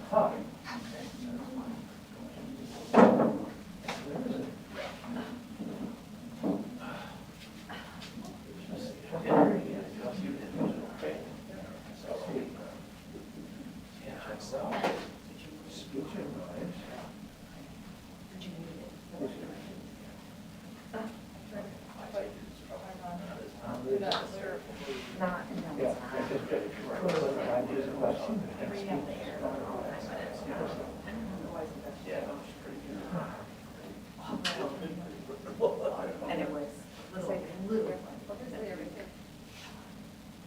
Huh. And it was little.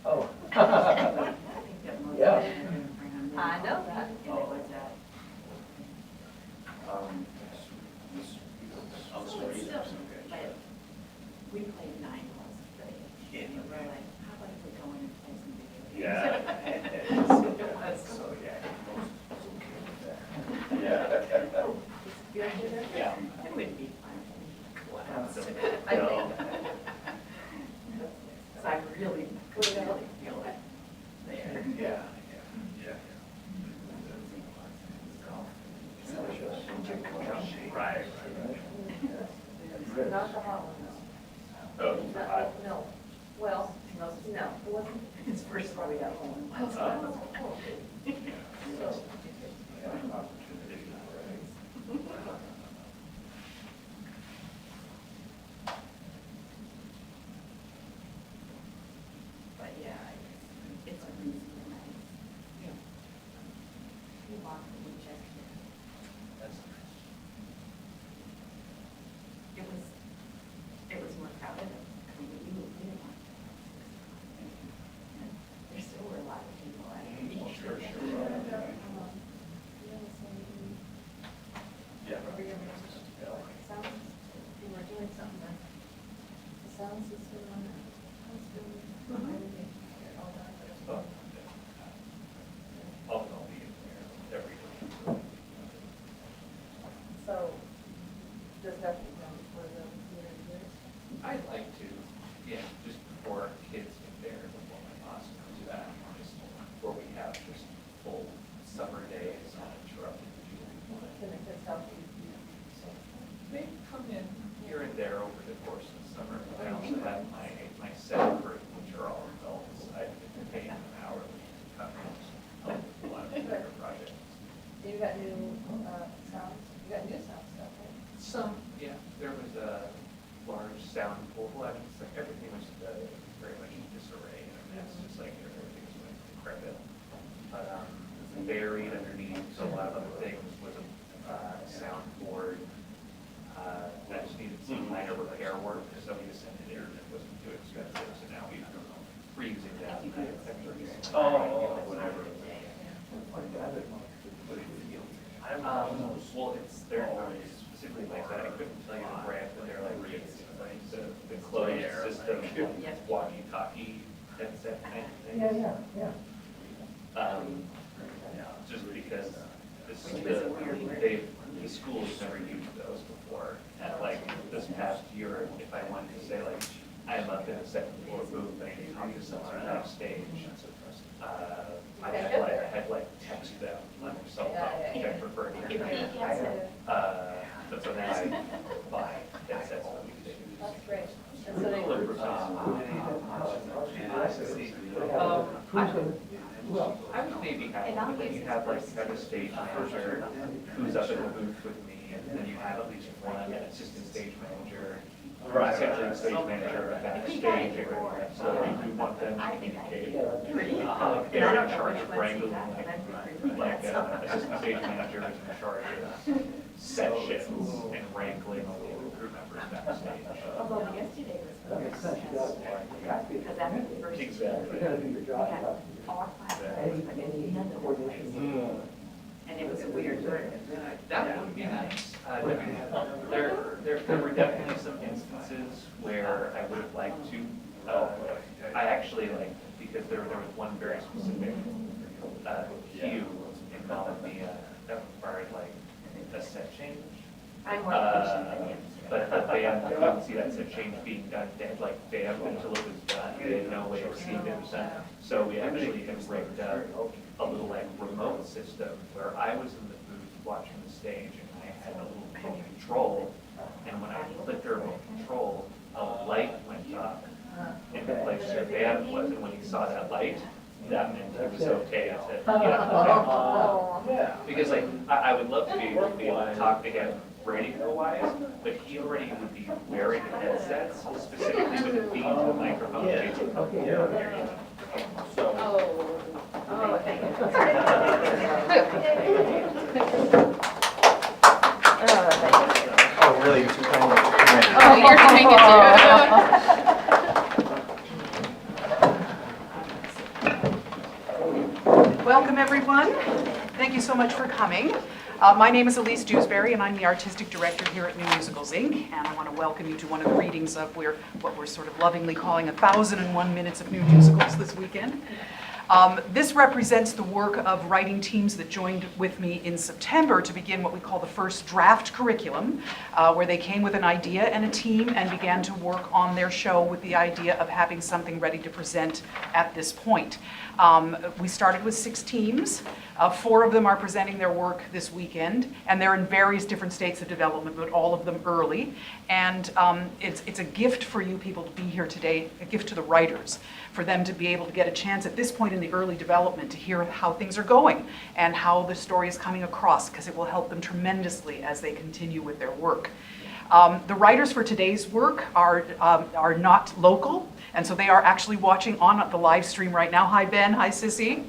Oh. Yeah. I know that. And it was at. But we played 9 holes straight. And we were like, how about if we go in and play some video games? So, yeah. Yeah. It would be fun. I think. So I really feel it there. Yeah. Right. Not the hot ones. Oh, No. Well, no, it wasn't. It's first of all, we got home. But yeah, it's amazing. Nice. We walked and we checked it. It was more crowded. I mean, we didn't want to. And there still were a lot of people. I mean, Sure. Yeah. Sounds, we were doing something. The sound system on that. I'll be in there every day. So, does that become for the years? I'd like to, yeah, just before kids get there, before my boss comes back, just where we have just full summer days uninterrupted. Can the kids help you? They come in here and there over the course of the summer. I also have my set group, which are all adults. I pay them hourly to come and help with a lot of different projects. You got new sounds? You got new sound stuff, right? Some, yeah, there was a large sound pool. Well, I mean, it's like everything was very much in disarray, and that's just like everything was like decrepit. But buried underneath a lot of other things was a soundboard that just needed some minor repair work, because somebody was sent it there and it wasn't too expensive, so now we're reusing that. Whatever. Well, they're specifically like that. I couldn't tell you the brand, but they're like the closed system walkie-talkie headset kind of thing. Just because the schools never used those before. And like this past year, if I wanted to say like, I'm up in a second floor booth and I need to talk to someone backstage, I had like text them on their cell phone, which I prefer to. But so now I buy headsets on these things. That's great. And so I would maybe have, but then you have like kind of stage manager who's up in the booth with me, and then you have at least one assistant stage manager. Right. Essentially stage manager backstage area, so you want them to communicate. And I don't charge wrangling, like assistant stage manager is in charge of set shifts and wrangling all the crew members backstage. Although yesterday was because after the first Exactly. we had all 5 players, but then none of them played. And it was a weird turn. That would be nice. There were definitely some instances where I would have liked to, I actually like, because there was one very specific cue involving me that required like a set change. I'm more patient than him. But the band couldn't see that said change being done. They had like band until it was done. They had no way of seeing it was done. So we actually had rigged up a little like remote system where I was in the booth watching the stage and I had a little remote control. And when I clicked the remote control, a light went up in the place where the band was. And when he saw that light, that meant it was okay to get on the band. Yeah. Because like I would love to be able to talk to him radio-wise, but he already would be wearing headsets specifically with a beam to the microphone. Yeah. Okay. So. Oh, thank you. Oh, really? You're too kind. Oh, you're doing it too. Welcome, everyone. Thank you so much for coming. My name is Elise Dewsbury, and I'm the Artistic Director here at New Musicals, Inc., and I want to welcome you to one of the readings of what we're sort of lovingly calling 1,001 Minutes of New Musicals this weekend. This represents the work of writing teams that joined with me in September to begin what we call the first draft curriculum, where they came with an idea and a team and began to work on their show with the idea of having something ready to present at this point. We started with 6 teams. 4 of them are presenting their work this weekend, and they're in various different states of development, but all of them early. And it's a gift for you people to be here today, a gift to the writers, for them to be able to get a chance at this point in the early development to hear how things are going and how the story is coming across, because it will help them tremendously as they continue with their work. The writers for today's work are not local, and so they are actually watching on the live stream right now. Hi, Ben. Hi, Sissy.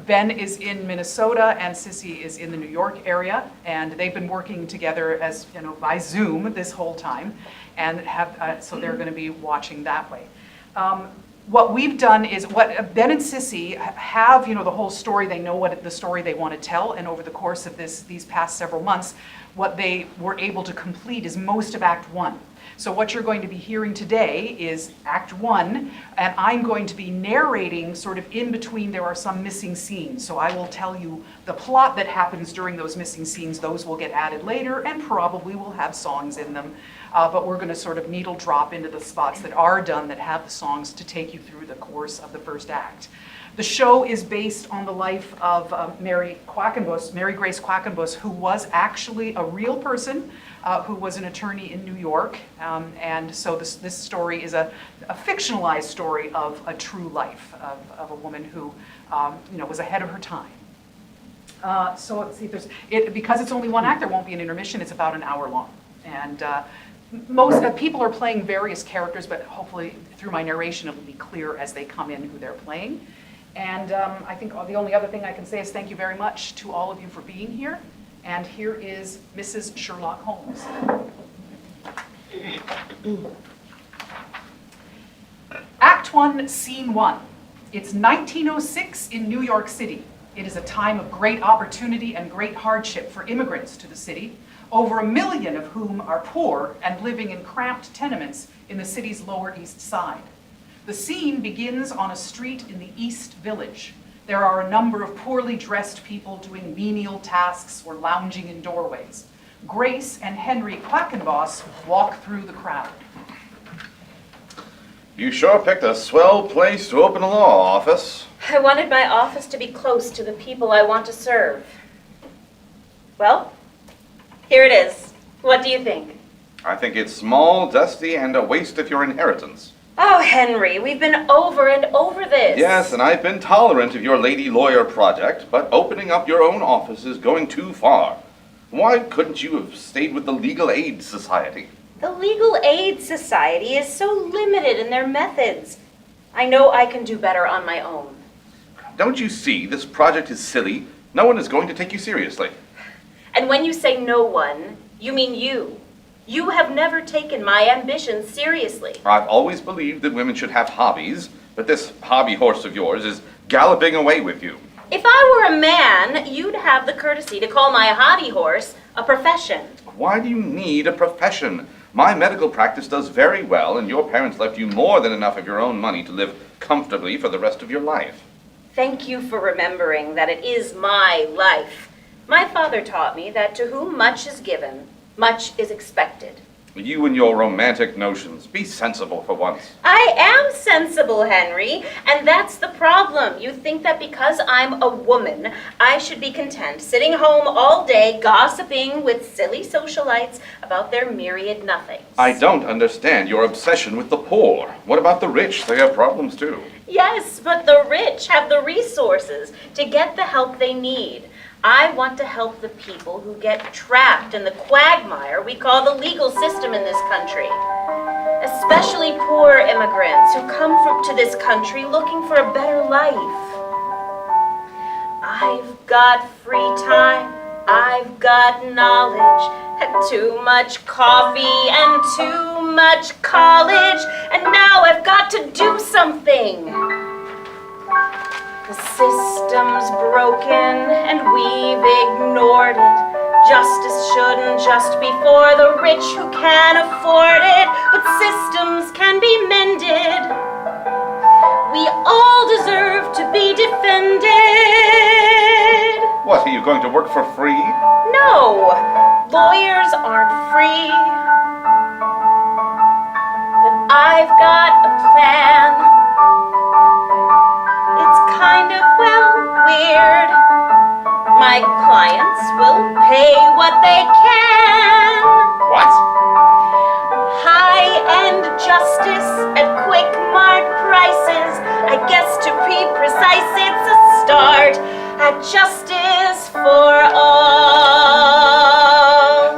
Ben is in Minnesota, and Sissy is in the New York area, and they've been working together as by Zoom this whole time, and so they're going to be watching that way. What we've done is Ben and Sissy have the whole story. They know what the story they want to tell, and over the course of these past several months, what they were able to complete is most of Act 1. So what you're going to be hearing today is Act 1, and I'm going to be narrating sort of in between. There are some missing scenes, so I will tell you the plot that happens during those missing scenes. Those will get added later, and probably will have songs in them, but we're going to sort of needle drop into the spots that are done that have the songs to take you through the course of the first act. The show is based on the life of Mary Grace Quackenbos, who was actually a real person, who was an attorney in New York, and so this story is a fictionalized story of a true life of a woman who was ahead of her time. So let's see if because it's only 1 act, there won't be an intermission. It's about an hour long, and most people are playing various characters, but hopefully through my narration it'll be clear as they come in who they're playing. And I think the only other thing I can say is thank you very much to all of you for being here. And here is Mrs. Sherlock Holmes. Act 1, Scene 1. It's 1906 in New York City. It is a time of great opportunity and great hardship for immigrants to the city, over 1 million of whom are poor and living in cramped tenements in the city's Lower East Side. The scene begins on a street in the East Village. There are a number of poorly dressed people doing menial tasks or lounging in doorways. Grace and Henry Quackenbos walk through the crowd. You sure picked a swell place to open a law office. I wanted my office to be close to the people I want to serve. Well, here it is. What do you think? I think it's small, dusty, and a waste of your inheritance. Oh, Henry, we've been over and over this. Yes, and I've been tolerant of your lady lawyer project, but opening up your own office is going too far. Why couldn't you have stayed with the Legal Aid Society? The Legal Aid Society is so limited in their methods. I know I can do better on my own. Don't you see this project is silly? No one is going to take you seriously. And when you say no one, you mean you. You have never taken my ambitions seriously. I've always believed that women should have hobbies, but this hobby horse of yours is galloping away with you. If I were a man, you'd have the courtesy to call my hobby horse a profession. Why do you need a profession? My medical practice does very well, and your parents left you more than enough of your own money to live comfortably for the rest of your life. Thank you for remembering that it is my life. My father taught me that to whom much is given, Much is expected. You and your romantic notions. Be sensible for once. I am sensible, Henry, and that's the problem. You think that because I'm a woman, I should be content sitting home all day gossiping with silly socialites about their myriad nothings. I don't understand your obsession with the poor. What about the rich? They have problems too. Yes, but the rich have the resources to get the help they need. I want to help the people who get trapped in the quagmire we call the legal system in this country. Especially poor immigrants who come to this country looking for a better life. I've got free time, I've got knowledge, and too much coffee and too much college, and now I've got to do something. The system's broken and we've ignored it. Justice shouldn't just be for the rich who can afford it, but systems can be mended. We all deserve to be defended. What, are you going to work for free? No, lawyers aren't free. But I've got a plan. Kind of, well, weird. My clients will pay what they can. What? High-end justice at quick mart prices. I guess to be precise, it's a start at justice for all.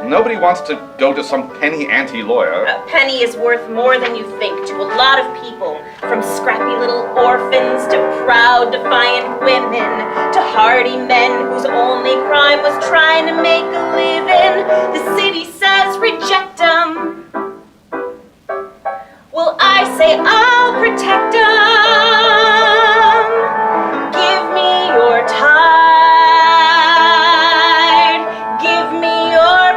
Nobody wants to go to some penny ante lawyer. A penny is worth more than you think to a lot of people, from scrappy little orphans to proud, defiant women, to hardy men whose only crime was trying to make a living. The city says reject them. Well, I say I'll protect them. Give me your tide. Give me your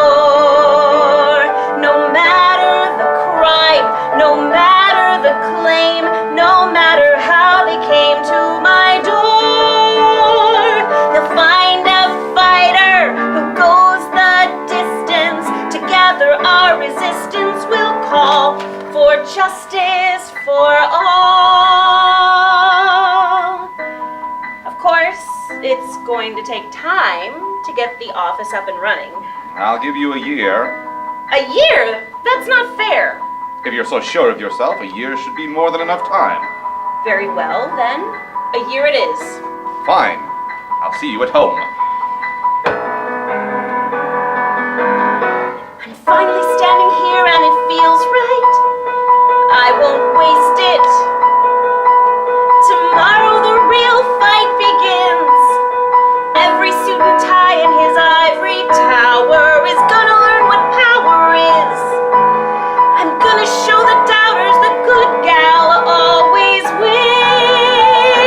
poor. No matter the crime, no matter the claim, no matter how they came to my door, they'll find a fighter who goes the distance. Together our resistance will call for justice for all. Of course, it's going to take time to get the office up and running. I'll give you a year. A year? That's not fair. If you're so sure of yourself, a year should be more than enough time. Very well, then. A year it is. Fine. I'll see you at home. I'm finally standing here and it feels right. I won't waste it. Tomorrow the real fight begins. Every suit and tie in his ivory tower is gonna learn what power is. I'm gonna show the doubters the good gal always wins.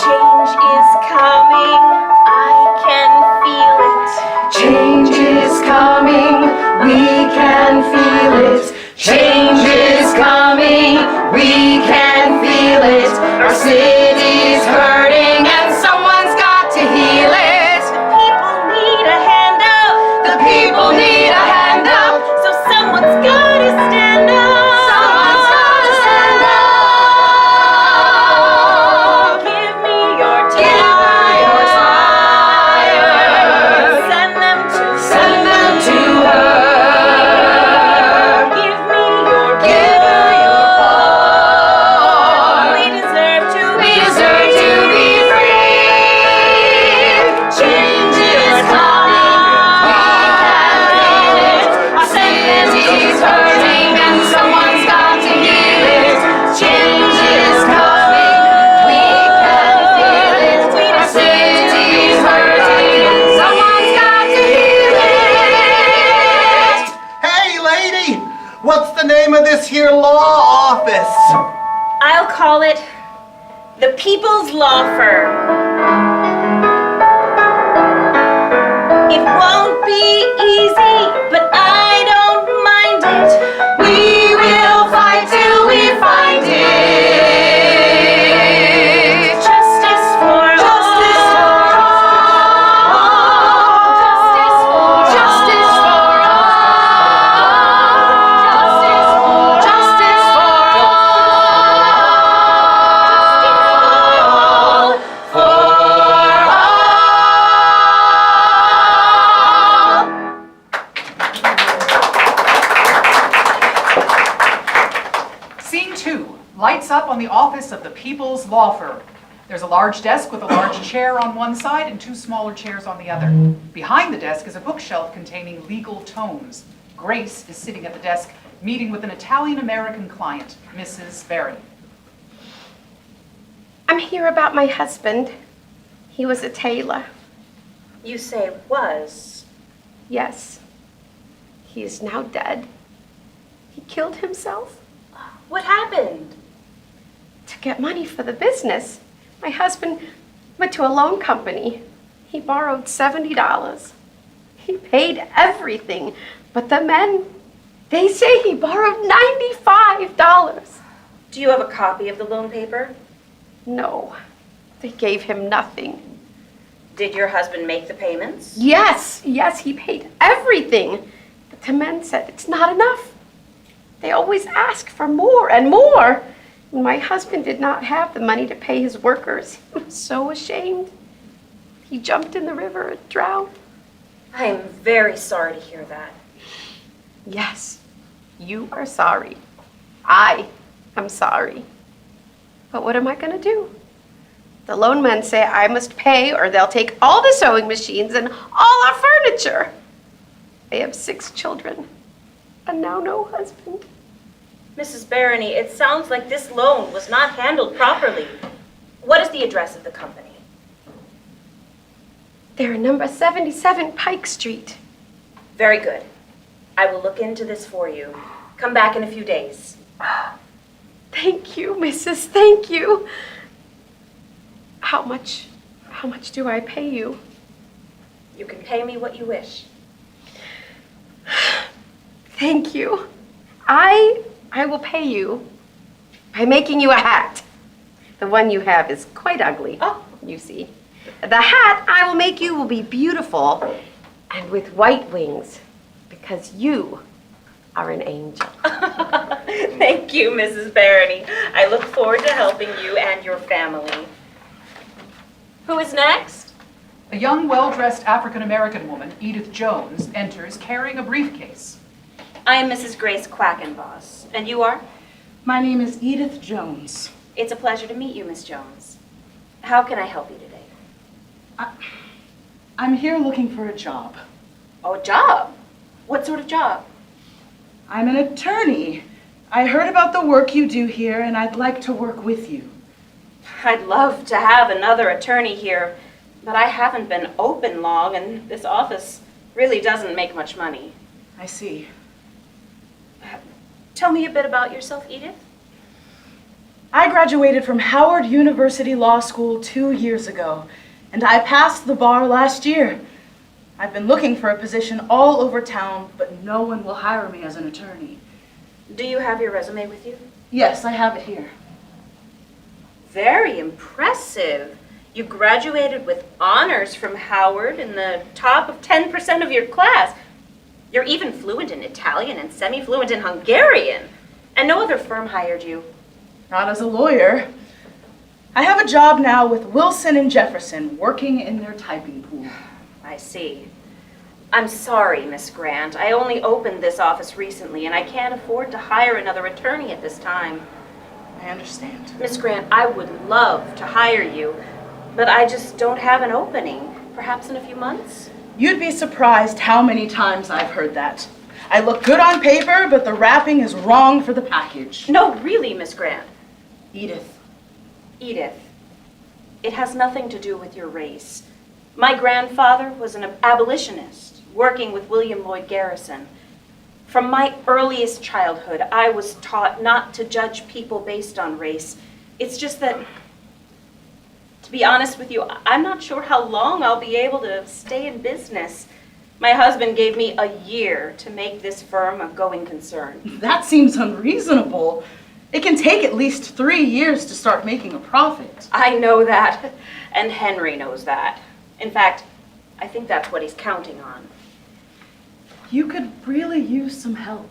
Change is coming, I can feel it. Change is coming, we can feel it. Change is coming, we can feel it. Our city's hurting and someone's got to heal it. People need a hand up. The people need a hand up. So someone's gotta stand up. Someone's gotta stand up. Give me your Give me your tires. Send them to her. Give me your Give her your We deserve to We deserve to be free. Change is coming, we can feel it. Our city's hurting and someone's got to heal it. Change is coming, we can feel it. Our city's hurting and someone's got to heal it. Hey, lady! What's the name of this here law office? I'll call it the People's Law Firm. It won't be easy, but I don't mind it. We will fight till we find it. Justice for all. Scene 2, lights up on the office of the People's Law Firm. There's a large desk with a large chair on one side and 2 smaller chairs on the other. Behind the desk is a bookshelf containing legal tomes. Grace is sitting at the desk, meeting with an Italian-American client, Mrs. Barry. I'm here about my husband. He was a tailor. You say was. Yes. He is now dead. He killed himself. What happened? To get money for the business, my husband went to a loan company. He borrowed $70. He paid everything, but the men, they say he borrowed $95. Do you have a copy of the loan paper? No, they gave him nothing. Did your husband make the payments? Yes, he paid everything. But the men said it's not enough. They always ask for more and more. And my husband did not have the money to pay his workers. He was so ashamed. He jumped in the river and drowned. I am very sorry to hear that. Yes, you are sorry. I am sorry. But what am I going to do? The loan men say I must pay or they'll take all the sewing machines and all our furniture. I have 6 children and now no husband. Mrs. Barony, it sounds like this loan was not handled properly. What is the address of the company? They're number 77 Pike Street. Very good. I will look into this for you. Come back in a few days. Thank you, Mrs. Thank you. How much do I pay you? You can pay me what you wish. Thank you. I will pay you by making you a hat. The one you have is quite ugly. Oh. You see. The hat I will make you will be beautiful and with white wings because you are an angel. Thank you, Mrs. Barony. I look forward to helping you and your family. Who is next? A young, well-dressed African-American woman, Edith Jones, enters carrying a briefcase. I am Mrs. Grace Quackenbos. And you are? My name is Edith Jones. It's a pleasure to meet you, Miss Jones. How can I help you today? I'm here looking for a job. Oh, a job? What sort of job? I'm an attorney. I heard about the work you do here, and I'd like to work with you. I'd love to have another attorney here, but I haven't been open long, and this office really doesn't make much money. I see. Tell me a bit about yourself, Edith. I graduated from Howard University Law School 2 years ago, and I passed the bar last year. I've been looking for a position all over town, but no one will hire me as an attorney. Do you have your resume with you? Yes, I have it here. Very impressive. You graduated with honors from Howard in the top of 10% of your class. You're even fluent in Italian and semi-fluent in Hungarian. And no other firm hired you. Not as a lawyer. I have a job now with Wilson & Jefferson, working in their typing pool. I see. I'm sorry, Miss Grant. I only opened this office recently, and I can't afford to hire another attorney at this time. I understand. Miss Grant, I would love to hire you, but I just don't have an opening. Perhaps in a few months? You'd be surprised how many times I've heard that. I look good on paper, but the wrapping is wrong for the package. No, really, Miss Grant. Edith. Edith, it has nothing to do with your race. My grandfather was an abolitionist, working with William Lloyd Garrison. From my earliest childhood, I was taught not to judge people based on race. It's just that, to be honest with you, I'm not sure how long I'll be able to stay in business. My husband gave me a year to make this firm a going concern. That seems unreasonable. It can take at least 3 years to start making a profit. I know that, and Henry knows that. In fact, I think that's what he's counting on. You could really use some help.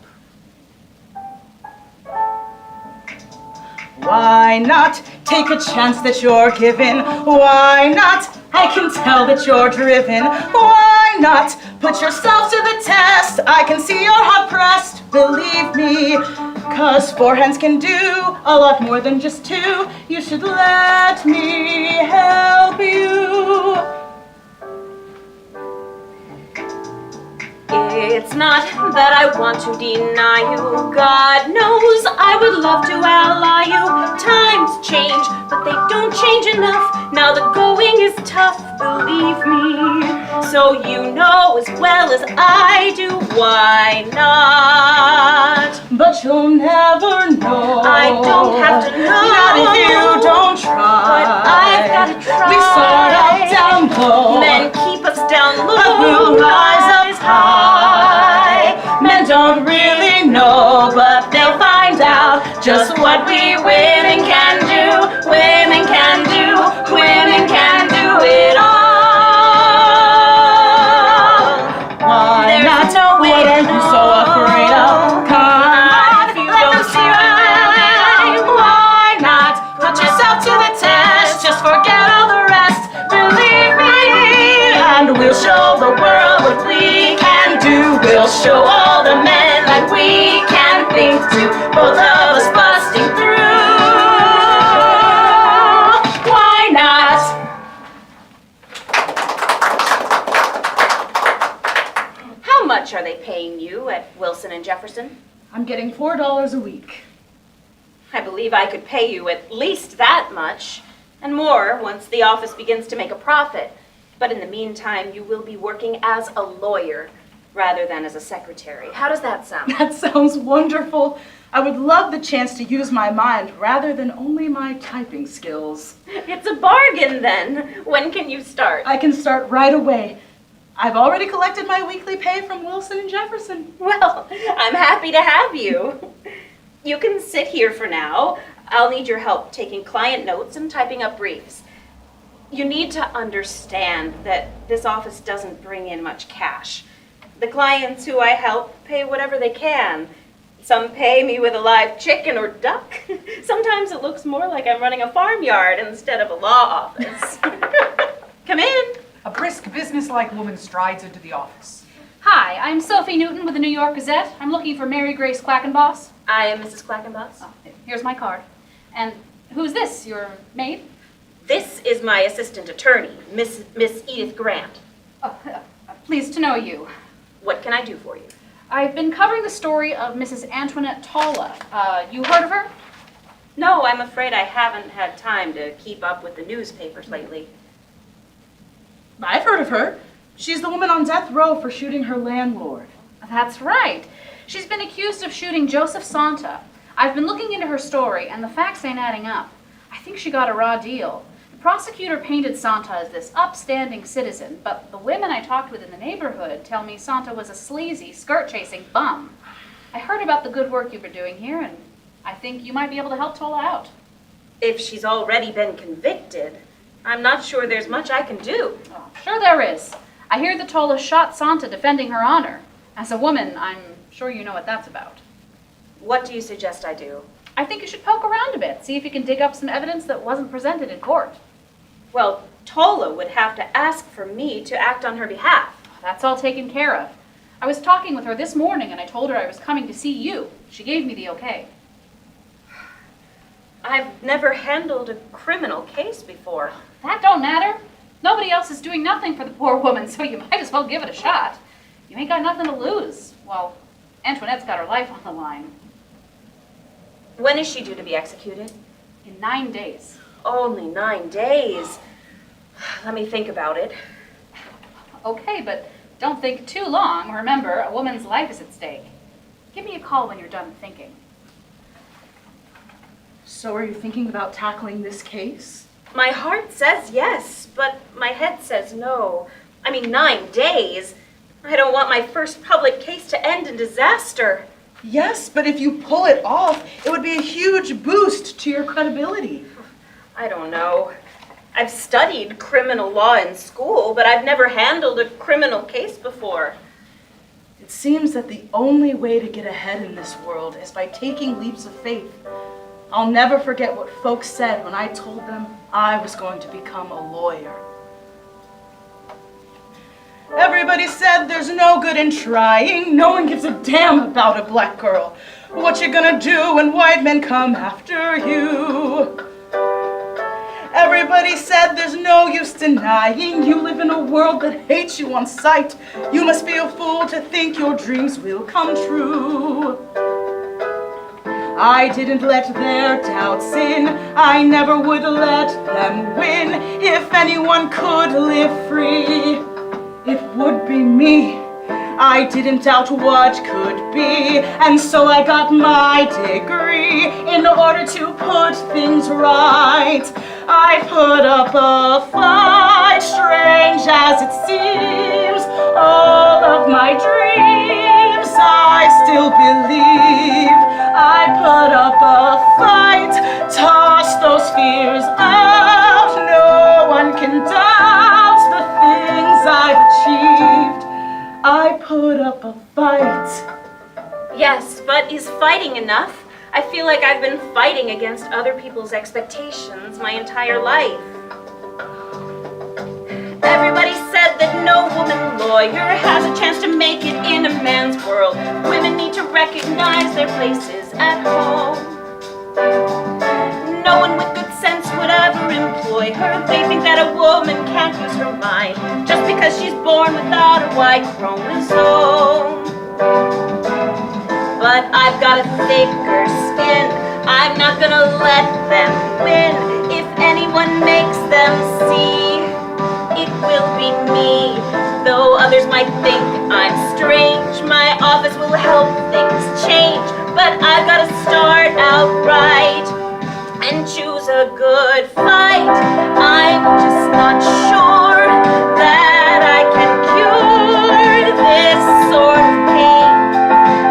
Why not take a chance that you're given? Why not? I can tell that you're driven. Why not put yourself to the test? I can see you're hard pressed, believe me. 'cause 4 hands can do a lot more than just 2. You should let me help you. It's not that I want to deny you. God knows I would love to ally you. Times change, but they don't change enough. Now the going is tough, believe me. So you know as well as I do, why not? But you'll never know. I don't have to know. Not if you don't try. But I've got to try. We start up down low. Men keep us down low. But we'll rise up high. Men don't really know, but they'll find out just what we women can do. Women can do. Women can do it all. Why There's not? no way What to are you so know. afraid of? Come on, If you let don't them see right. Why not? Put yourself to the test. Just forget all the rest. Believe me, and we'll show the world what we can do. We'll show all the men that we can think too. Both of us busting through. Why not? How much are they paying you at Wilson and Jefferson? I'm getting $4 a week. I believe I could pay you at least that much, and more once the office begins to make a profit. But in the meantime, you will be working as a lawyer rather than as a secretary. How does that sound? That sounds wonderful. I would love the chance to use my mind rather than only my typing skills. It's a bargain then. When can you start? I can start right away. I've already collected my weekly pay from Wilson and Jefferson. Well, I'm happy to have you. You can sit here for now. I'll need your help taking client notes and typing up briefs. You need to understand that this office doesn't bring in much cash. The clients who I help pay whatever they can. Some pay me with a live chicken or duck. Sometimes it looks more like I'm running a farmyard instead of a law office. Come in. A brisk, businesslike woman strides into the office. Hi, I'm Sophie Newton with the New York Gazette. I'm looking for Mary Grace Quackenbos. I am Mrs. Quackenbos. Oh, here's my card. And who's this, your maid? This is my assistant attorney, Miss Edith Grant. Oh, pleased to know you. What can I do for you? I've been covering the story of Mrs. Antoinette Tolla. You heard of her? No, I'm afraid I haven't had time to keep up with the newspapers lately. I've heard of her. She's the woman on death row for shooting her landlord. That's right. She's been accused of shooting Joseph Santa. I've been looking into her story, and the facts ain't adding up. I think she got a raw deal. The prosecutor painted Santa as this upstanding citizen, but the women I talked with in the neighborhood tell me Santa was a sleazy, skirt-chasing bum. I heard about the good work you've been doing here, and I think you might be able to help Tolla out. If she's already been convicted, I'm not sure there's much I can do. Oh, sure there is. I hear that Tolla shot Santa defending her honor. As a woman, I'm sure you know what that's about. What do you suggest I do? I think you should poke around a bit, see if you can dig up some evidence that wasn't presented in court. Well, Tolla would have to ask for me to act on her behalf. That's all taken care of. I was talking with her this morning and I told her I was coming to see you. She gave me the okay. I've never handled a criminal case before. That don't matter. Nobody else is doing nothing for the poor woman, so you might as well give it a shot. You ain't got nothing to lose. Well, Antoinette's got her life on the line. When is she due to be executed? In 9 days. Only 9 days. Let me think about it. Okay, but don't think too long. Remember, a woman's life is at stake. Give me a call when you're done thinking. So are you thinking about tackling this case? My heart says yes, but my head says no. I mean, 9 days. I don't want my first public case to end in disaster. Yes, but if you pull it off, it would be a huge boost to your credibility. I don't know. I've studied criminal law in school, but I've never handled a criminal case before. It seems that the only way to get ahead in this world is by taking leaps of faith. I'll never forget what folks said when I told them I was going to become a lawyer. Everybody said there's no good in trying. No one gives a damn about a black girl. What you gonna do when white men come after you? Everybody said there's no use denying you live in a world that hates you on sight. You must be a fool to think your dreams will come true. I didn't let their doubts in. I never would let them win. If anyone could live free, it would be me. I didn't doubt what could be, and so I got my degree in order to put things right. I put up a fight, strange as it seems. All of my dreams I still believe. I put up a fight, toss those fears out. No one can doubt the things I've achieved. I put up a fight. Yes, but is fighting enough? I feel like I've been fighting against other people's expectations my entire life. Everybody said that no woman lawyer has a chance to make it in a man's world. Women need to recognize their places at home. No one with good sense would ever employ her. They think that a woman can't use her mind just because she's born without a Y chromosome. But I've got a thicker skin. I'm not gonna let them win. If anyone makes them see, it will be me. Though others might think I'm strange, my office will help things change. But I've gotta start out right and choose a good fight. I'm just not sure that I can cure this sort of pain.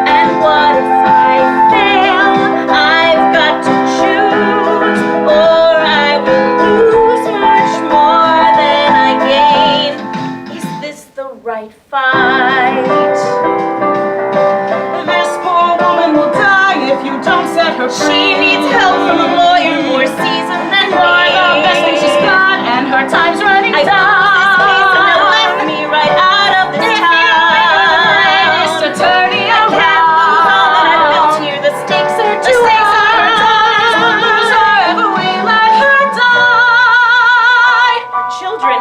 And what if I fail? I've got to choose, or I will lose much more than I gain. Is this the right fight? This poor woman will die if you don't set her free. She needs help from a lawyer more seasoned than me. You're the best thing she's got, and her time's running I down. lost this case and it left me right out of this town. Attorney I can't lose all that I built here. The stakes are too high. Ever we let her die. Children.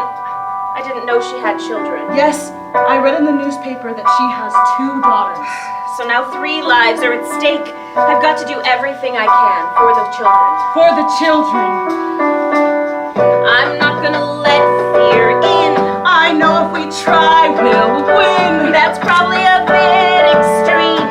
I didn't know she had children. Yes, I read in the newspaper that she has 2 daughters. So now 3 lives are at stake. I've got to do everything I can for the children. For the children. I'm not gonna let fear in. I know if we try, we'll win. That's probably a bit extreme.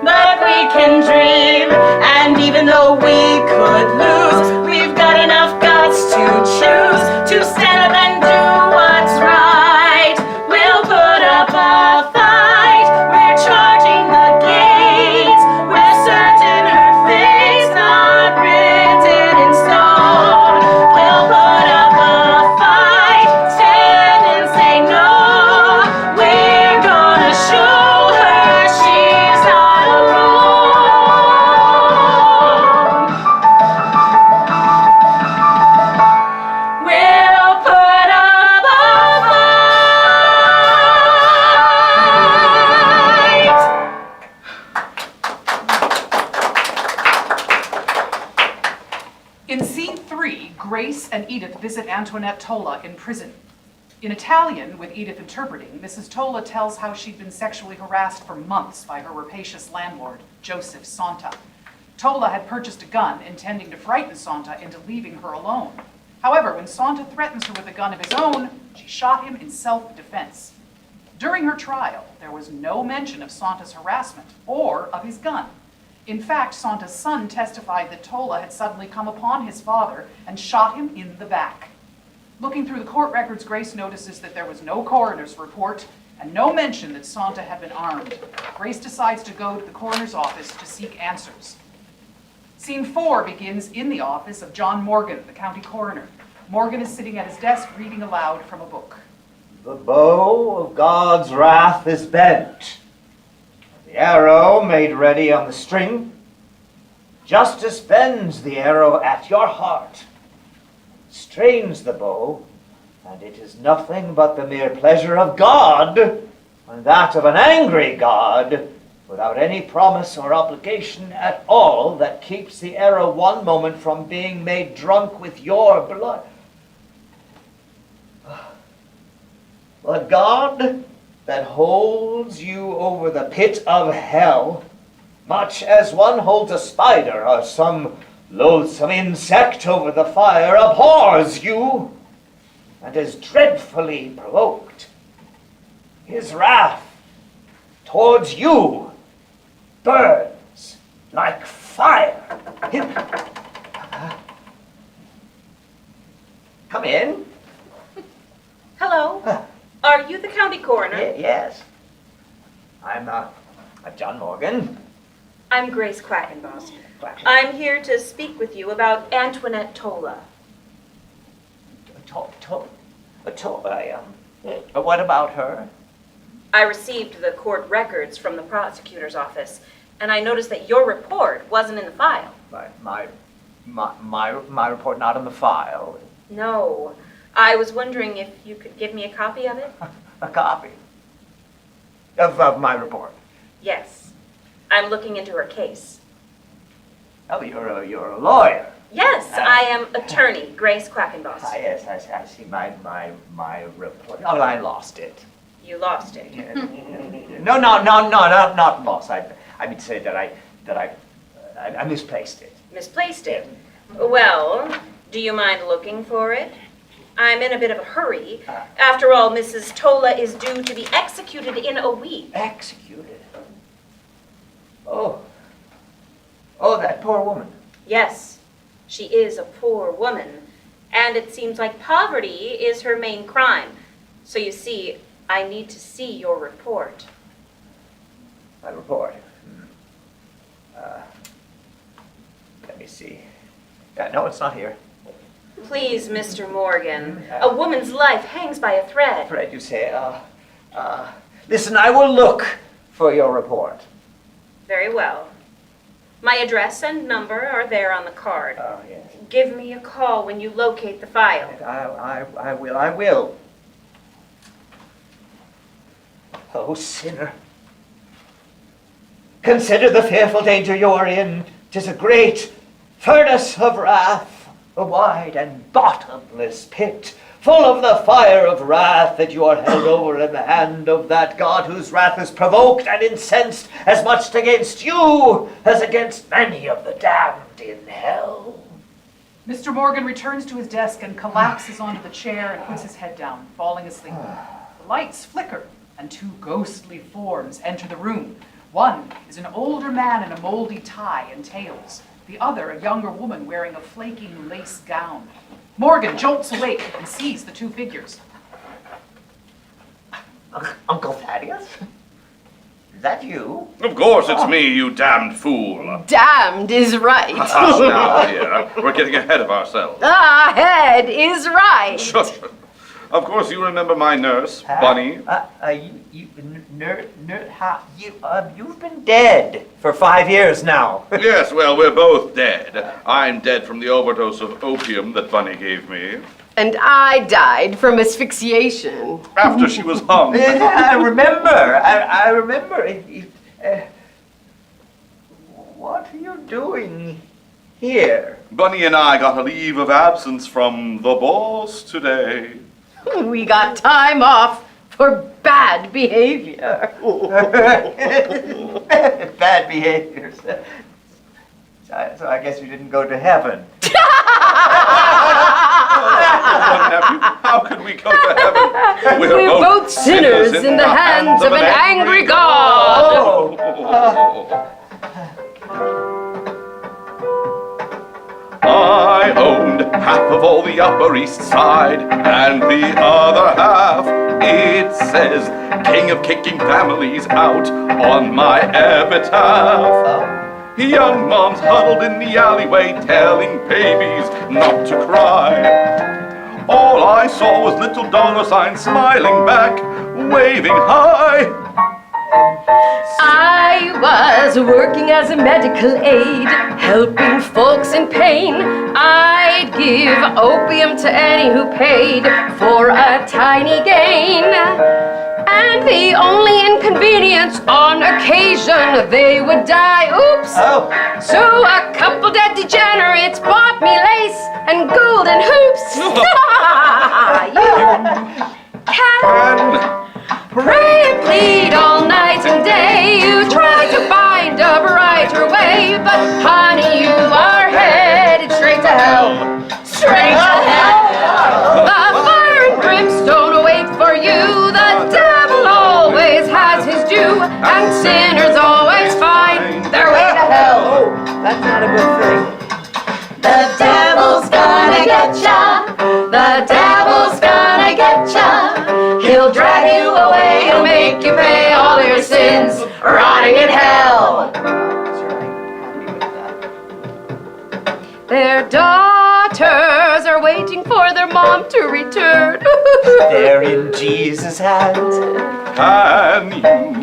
But we can dream, and even though we could lose, we've got enough guts to choose, to stand up and do what's right. We'll put up a fight, we're charging the gates, we're certain her fate's not written in stone. We'll put up a fight, stand and say no, we're gonna show her she's not alone. We'll put up a fight. In scene 3, Grace and Edith visit Antoinette Tola in prison. In Italian, with Edith interpreting, Mrs. Tola tells how she'd been sexually harassed for months by her rapacious landlord, Joseph Santa. Tola had purchased a gun, intending to frighten Santa into leaving her alone. However, when Santa threatens her with a gun of his own, she shot him in self-defense. During her trial, there was no mention of Santa's harassment or of his gun. In fact, Santa's son testified that Tola had suddenly come upon his father and shot him in the back. Looking through the court records, Grace notices that there was no coroner's report and no mention that Santa had been armed. Grace decides to go to the coroner's office to seek answers. Scene 4 begins in the office of John Morgan, the county coroner. Morgan is sitting at his desk reading aloud from a book. The bow of God's wrath is bent. The arrow made ready on the string. Justice bends the arrow at your heart, strains the bow, and it is nothing but the mere pleasure of God, and that of an angry God, without any promise or obligation at all that keeps the arrow one moment from being made drunk with your blood. The God that holds you over the pit of hell, much as one holds a spider or some loathsome insect over the fire, abhors you and is dreadfully provoked. His wrath towards you burns like fire. Come in. Hello. Are you the county coroner? Yes. I'm John Morgan. I'm Grace Quackenbos. I'm here to speak with you about Antoinette Tola. What about her? I received the court records from the prosecutor's office, and I noticed that your report wasn't in the file. My report not in the file. No. I was wondering if you could give me a copy of it? A copy of my report. Yes. I'm looking into her case. Oh, you're a lawyer. Yes, I am attorney Grace Quackenbos. Yes, I see my report. Oh, I lost it. You lost it. No, not lost. I mean to say that I misplaced it. Misplaced it? Well, do you mind looking for it? I'm in a bit of a hurry. After all, Mrs. Tola is due to be executed in a week. Executed? Oh, that poor woman. Yes, she is a poor woman, and it seems like poverty is her main crime. So you see, I need to see your report. My report? Let me see. No, it's not here. Please, Mr. Morgan, a woman's life hangs by a thread. Thread, you say? Listen, I will look for your report. Very well. My address and number are there on the card. Oh, yes. Give me a call when you locate the file. I will. Oh, sinner. Consider the fearful danger you are in. 'Tis a great furnace of wrath, a wide and bottomless pit, full of the fire of wrath that you are held over in the hand of that God whose wrath is provoked and incensed as much against you as against many of the damned in hell. Mr. Morgan returns to his desk and collapses onto the chair and puts his head down, falling asleep. The lights flicker, and two ghostly forms enter the room. One is an older man in a moldy tie and tails. The other, a younger woman wearing a flaking lace gown. Morgan jolts awake and sees the two figures. Uncle Thaddeus? Is that you? Of course it's me, you damned fool. Damned is right. Hush now, dear. We're getting ahead of ourselves. Ahead is right. Shush. Of course you remember my nurse, Bunny. You've been dead for 5 years now. Yes, well, we're both dead. I'm dead from the overdose of opium that Bunny gave me. And I died from asphyxiation. After she was hung. I remember. I remember. What are you doing here? Bunny and I got a leave of absence from the boss today. We got time off for bad behavior. Bad behaviors. So I guess you didn't go to heaven. Nephew, how could we go to heaven? We're both sinners in the hands of an angry God. I owned half of all the Upper East Side, and the other half, it says, King of Kicking Families out on my epitaph. Young moms huddled in the alleyway telling babies not to cry. All I saw was little dollar signs smiling back, waving high. I was working as a medical aid, helping folks in pain. I'd give opium to any who paid for a tiny gain. And the only inconvenience, on occasion, they would die. Oops! Oh. So a couple dead degenerates bought me lace and golden hoops. You can pray and plead all night and day. You try to find a brighter way, but honey, you are headed straight to hell. Straight to hell. The fire and brimstone await for you. The devil always has his due, and sinners always find their way to hell. Oh, that's not a good thing. The devil's gonna get ya. The devil's gonna get ya. He'll drag you away. He'll make you pay all your sins, rotting in hell. Their daughters are waiting for their mom to return. They're in Jesus' hands. Can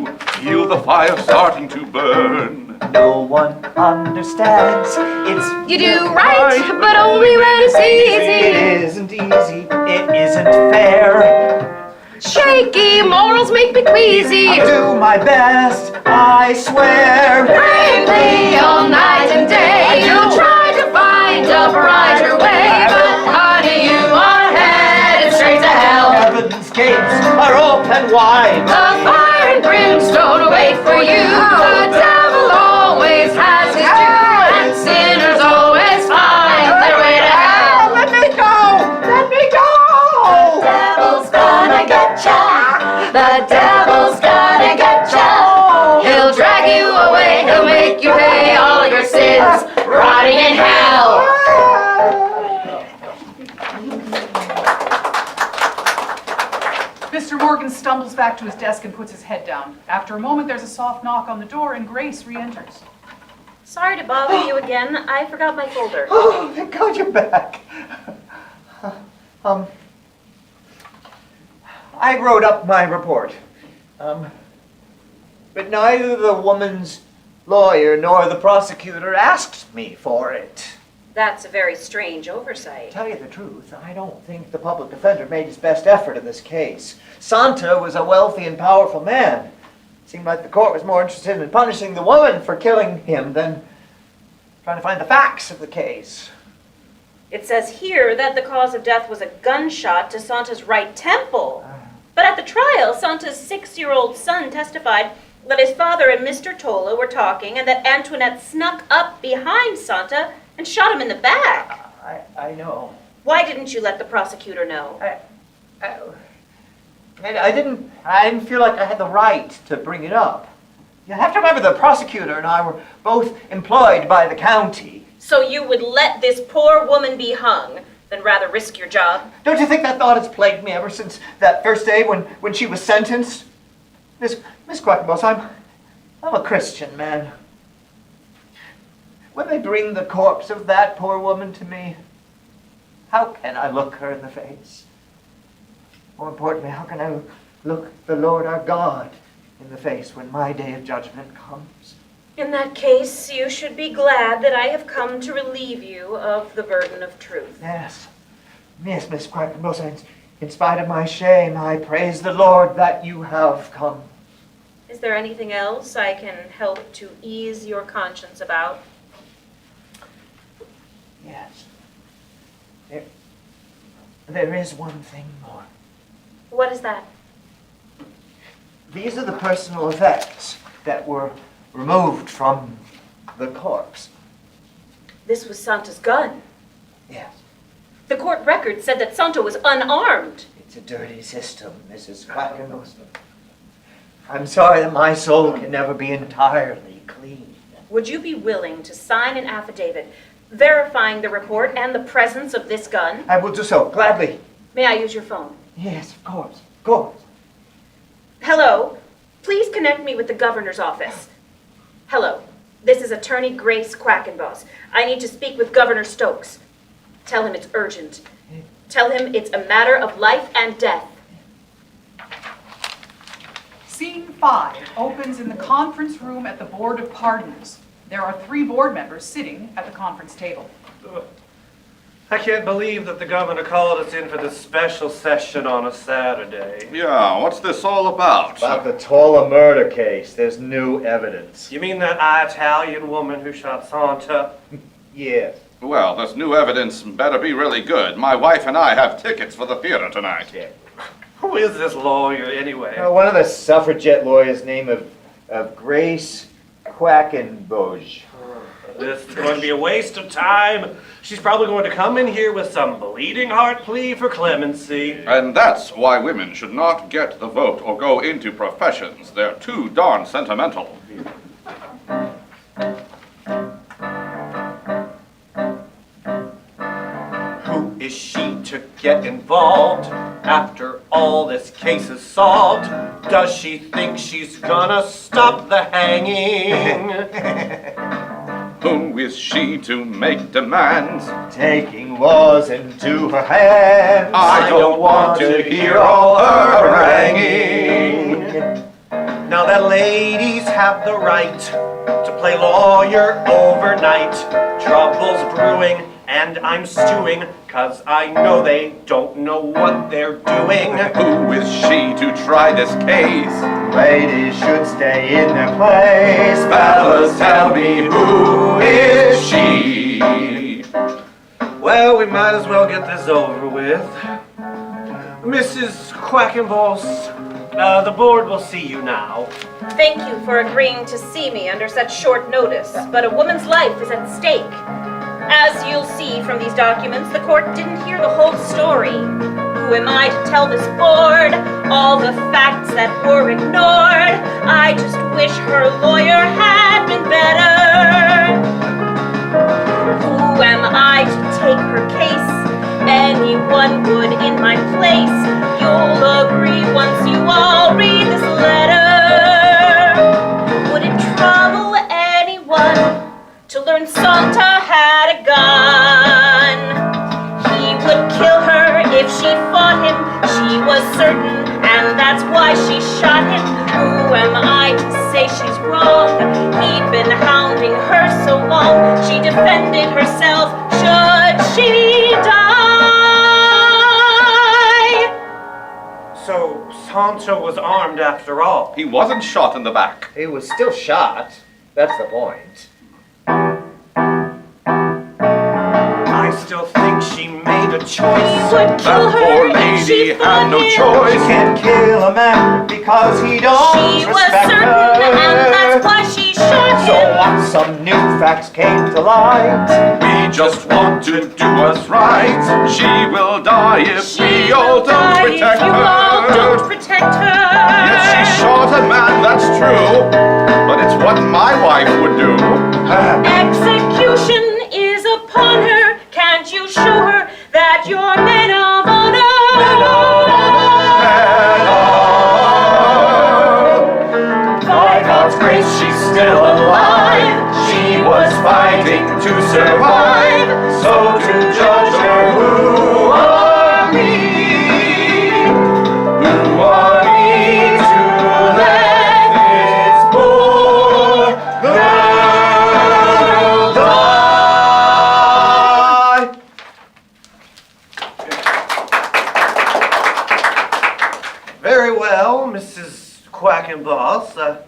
you feel the fire starting to burn? No one understands. It's You do right, but only when it's easy. It isn't easy. It isn't fair. Shaky morals make me queasy. I'll do my best, I swear. Bravely all night and day, you try to find a brighter way, but honey, you are headed straight to hell. Heaven's gates are open wide. The fire and brimstone await for you. The devil always has his due, and sinners always find their way to hell. Let me go! Let me go! The devil's gonna get ya. The devil's gonna get ya. He'll drag you away. He'll make you pay all your sins, rotting in hell. Mr. Morgan stumbles back to his desk and puts his head down. After a moment, there's a soft knock on the door, and Grace re-enters. Sorry to bother you again. I forgot my folder. Oh, thank God you're back. I wrote up my report. But neither the woman's lawyer nor the prosecutor asked me for it. That's a very strange oversight. To tell you the truth, I don't think the public defender made his best effort in this case. Santa was a wealthy and powerful man. It seemed like the court was more interested in punishing the woman for killing him than trying to find the facts of the case. It says here that the cause of death was a gunshot to Santa's right temple. But at the trial, Santa's 6-year-old son testified that his father and Mr. Tola were talking and that Antoinette snuck up behind Santa and shot him in the back. I know. Why didn't you let the prosecutor know? I didn't feel like I had the right to bring it up. You have to remember the prosecutor and I were both employed by the county. So you would let this poor woman be hung, than rather risk your job? Don't you think that thought has plagued me ever since that first day when she was sentenced? Miss Quackenbos, I'm a Christian man. When they bring the corpse of that poor woman to me, how can I look her in the face? More importantly, how can I look the Lord our God in the face when my day of judgment comes? In that case, you should be glad that I have come to relieve you of the burden of truth. Yes, Miss Quackenbos, in spite of my shame, I praise the Lord that you have come. Is there anything else I can help to ease your conscience about? Yes. There is one thing more. What is that? These are the personal effects that were removed from the corpse. This was Santa's gun. Yes. The court record said that Santa was unarmed. It's a dirty system, Mrs. Quackenbos. I'm sorry that my soul can never be entirely clean. Would you be willing to sign an affidavit verifying the report and the presence of this gun? I will do so, gladly. May I use your phone? Yes, of course, of course. Hello? Please connect me with the governor's office. Hello. This is Attorney Grace Quackenbos. I need to speak with Governor Stokes. Tell him it's urgent. Tell him it's a matter of life and death. Scene 5 opens in the conference room at the Board of Pardons. There are 3 board members sitting at the conference table. I can't believe that the governor called us in for this special session on a Saturday. Yeah, what's this all about? About the Tola murder case. There's new evidence. You mean that Italian woman who shot Santa? Yes. Well, this new evidence better be really good. My wife and I have tickets for the theater tonight. Yeah. Who is this lawyer anyway? One of the suffragette lawyers named of Grace Quackenbos. This is going to be a waste of time. She's probably going to come in here with some bleeding heart plea for clemency. And that's why women should not get the vote or go into professions. They're too darn sentimental. Who is she to get involved after all this case is solved? Does she think she's gonna stop the hanging? Who is she to make demands? Taking laws into her hands. I don't want to hear all her haranguing. Now that ladies have the right to play lawyer overnight. Trouble's brewing and I'm stewing, 'cause I know they don't know what they're doing. Who is she to try this case? Ladies should stay in their place. Fellas, tell me, who is she? Well, we might as well get this over with. Mrs. Quackenbos, the board will see you now. Thank you for agreeing to see me under such short notice, but a woman's life is at stake. As you'll see from these documents, the court didn't hear the whole story. Who am I to tell this board all the facts that were ignored? I just wish her lawyer had been better. Who am I to take her case? Anyone would in my place. You'll agree once you all read this letter. Would it trouble anyone to learn Santa had a gun? He would kill her if she fought him. She was certain, and that's why she shot him. Who am I to say she's wrong? He'd been hounding her so long. She defended herself. Should she die? So, Santa was armed after all. He wasn't shot in the back. He was still shot. That's the point. I still think she made a choice. He would kill That her poor if she lady had fought no him. You choice. can't kill a man because he don't She was respect certain, her. and that's why she shot So him. once some new facts came to light, We just want to do us right. She will die if She we all will don't die protect if you all don't her. protect her. Yes, she shot a man, that's true. But it's what my wife would do. Execution is upon her. Can't you show her that you're men of honor? By God's grace, she's still alive. She was fighting to survive. So to judge her, who are we? Who are we to let this poor girl die? Very well, Mrs. Quackenbos.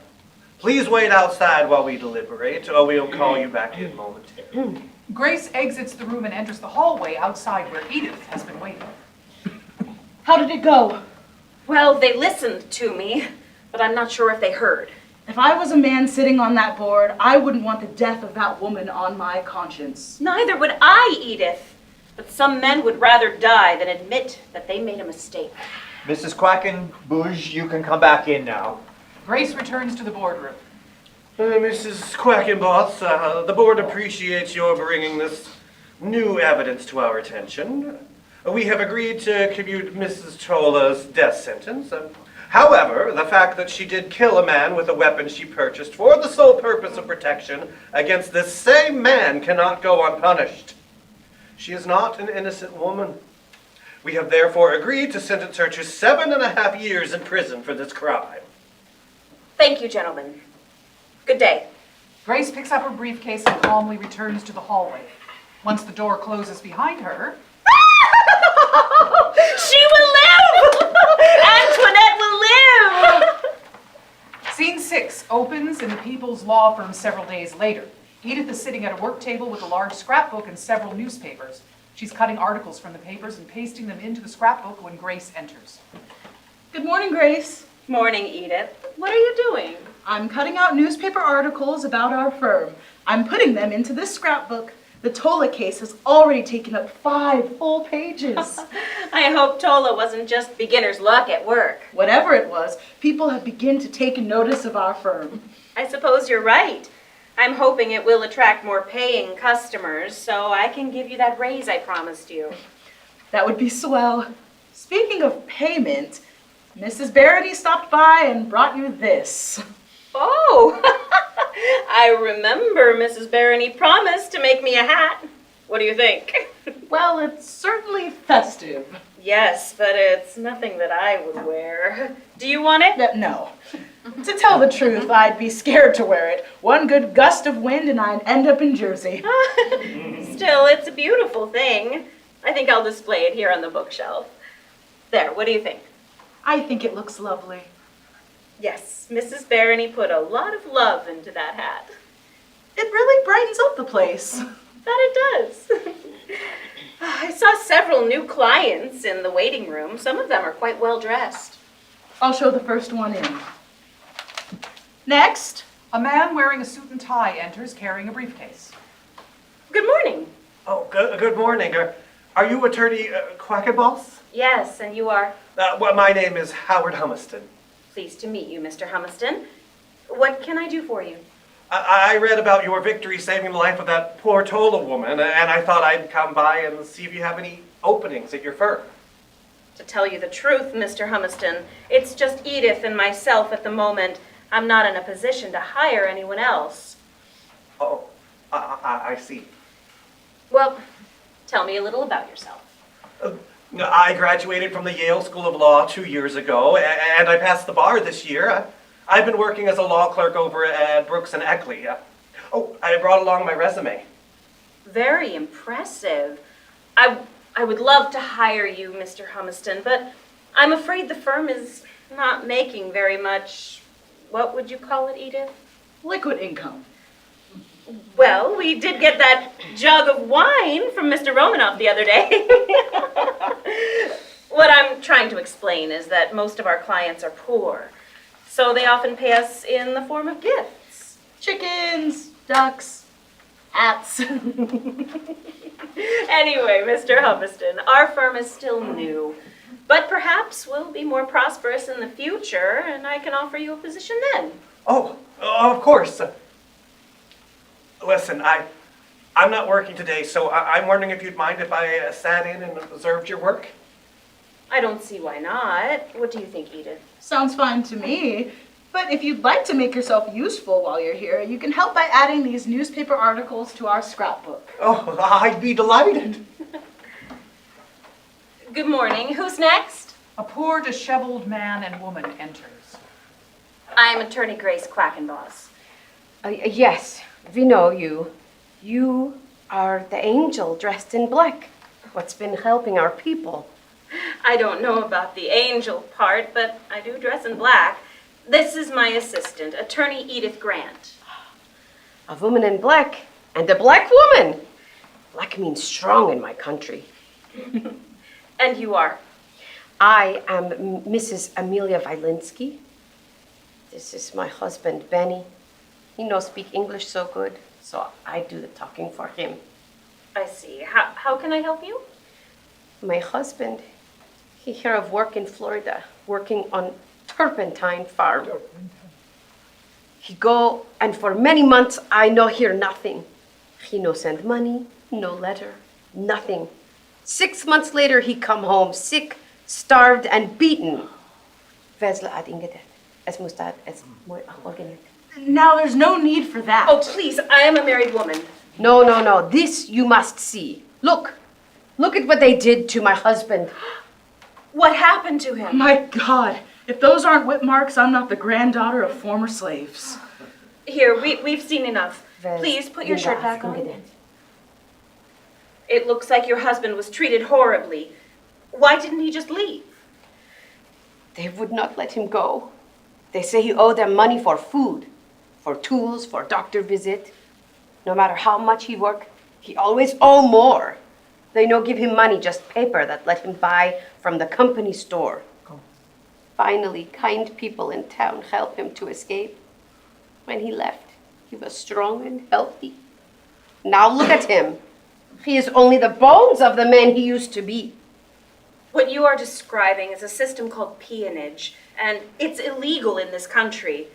Please wait outside while we deliberate, or we'll call you back in momentarily. Grace exits the room and enters the hallway outside where Edith has been waiting. How did it go? Well, they listened to me, but I'm not sure if they heard. If I was a man sitting on that board, I wouldn't want the death of that woman on my conscience. Neither would I, Edith. But some men would rather die than admit that they made a mistake. Mrs. Quackenbos, you can come back in now. Grace returns to the boardroom. Mrs. Quackenbos, the board appreciates your bringing this new evidence to our attention. We have agreed to commute Mrs. Tola's death sentence. However, the fact that she did kill a man with a weapon she purchased for the sole purpose of protection against this same man cannot go unpunished. She is not an innocent woman. We have therefore agreed to sentence her to 7.5 years in prison for this crime. Thank you, gentlemen. Good day. Grace picks up her briefcase and calmly returns to the hallway. Once the door closes behind her, She will live! Antoinette will live! Scene 6 opens in the People's Law Firm several days later. Edith is sitting at a work table with a large scrapbook and several newspapers. She's cutting articles from the papers and pasting them into the scrapbook when Grace enters. Good morning, Grace. Morning, Edith. What are you doing? I'm cutting out newspaper articles about our firm. I'm putting them into this scrapbook. The Tola case has already taken up 5 full pages. I hope Tola wasn't just beginner's luck at work. Whatever it was, people have begun to take notice of our firm. I suppose you're right. I'm hoping it will attract more paying customers so I can give you that raise I promised you. That would be swell. Speaking of payment, Mrs. Barony stopped by and brought you this. Oh, I remember Mrs. Barony promised to make me a hat. What do you think? Well, it's certainly festive. Yes, but it's nothing that I would wear. Do you want it? No. To tell the truth, I'd be scared to wear it. One good gust of wind and I'd end up in Jersey. Still, it's a beautiful thing. I think I'll display it here on the bookshelf. There, what do you think? I think it looks lovely. Yes, Mrs. Barony put a lot of love into that hat. It really brightens up the place. That it does. I saw several new clients in the waiting room. Some of them are quite well dressed. I'll show the first one in. Next. A man wearing a suit and tie enters carrying a briefcase. Good morning. Oh, good morning. Are you attorney Quackenbos? Yes, and you are? Well, my name is Howard Humiston. Pleased to meet you, Mr. Humiston. What can I do for you? I read about your victory saving the life of that poor Tola woman, and I thought I'd come by and see if you have any openings at your firm. To tell you the truth, Mr. Humiston, it's just Edith and myself at the moment. I'm not in a position to hire anyone else. Oh, I see. Well, tell me a little about yourself. I graduated from the Yale School of Law 2 years ago, and I passed the bar this year. I've been working as a law clerk over at Brooks and Eckley. Oh, I brought along my resume. Very impressive. I would love to hire you, Mr. Humiston, but I'm afraid the firm is not making very much. What would you call it, Edith? Liquid income. Well, we did get that jug of wine from Mr. Romanoff the other day. What I'm trying to explain is that most of our clients are poor, so they often pay us in the form of gifts. Chickens, ducks, hats. Anyway, Mr. Humiston, our firm is still new, but perhaps we'll be more prosperous in the future, and I can offer you a position then. Oh, of course. Listen, I'm not working today, so I'm wondering if you'd mind if I sat in and observed your work? I don't see why not. What do you think, Edith? Sounds fine to me. But if you'd like to make yourself useful while you're here, you can help by adding these newspaper articles to our scrapbook. Oh, I'd be delighted. Good morning. Who's next? A poor, disheveled man and woman enters. I'm attorney Grace Quackenbos. Yes, we know you. You are the angel dressed in black. What's been helping our people? I don't know about the angel part, but I do dress in black. This is my assistant, attorney Edith Grant. A woman in black and a black woman. Black means strong in my country. And you are? I am Mrs. Amelia Wilinski. This is my husband, Benny. He knows speak English so good, so I do the talking for him. I see. How can I help you? My husband, he hear of work in Florida, working on turpentine farm. He go, and for many months I no hear nothing. He no send money, no letter, nothing. 6 months later he come home sick, starved, and beaten. Vesla ad ingedet. Es muss dat, es mooi organic. Now there's no need for that. Oh, please, I am a married woman. No. This you must see. Look at what they did to my husband. What happened to him? My God, if those aren't whip marks, I'm not the granddaughter of former slaves. Here, we've seen enough. Please put your shirt back on. It looks like your husband was treated horribly. Why didn't he just leave? They would not let him go. They say he owed them money for food, for tools, for doctor visit. No matter how much he work, he always owe more. They no give him money, just paper that let him buy from the company store. Finally, kind people in town helped him to escape. When he left, he was strong and healthy. Now look at him. He is only the bones of the man he used to be. What you are describing is a system called peonage, and it's illegal in this country.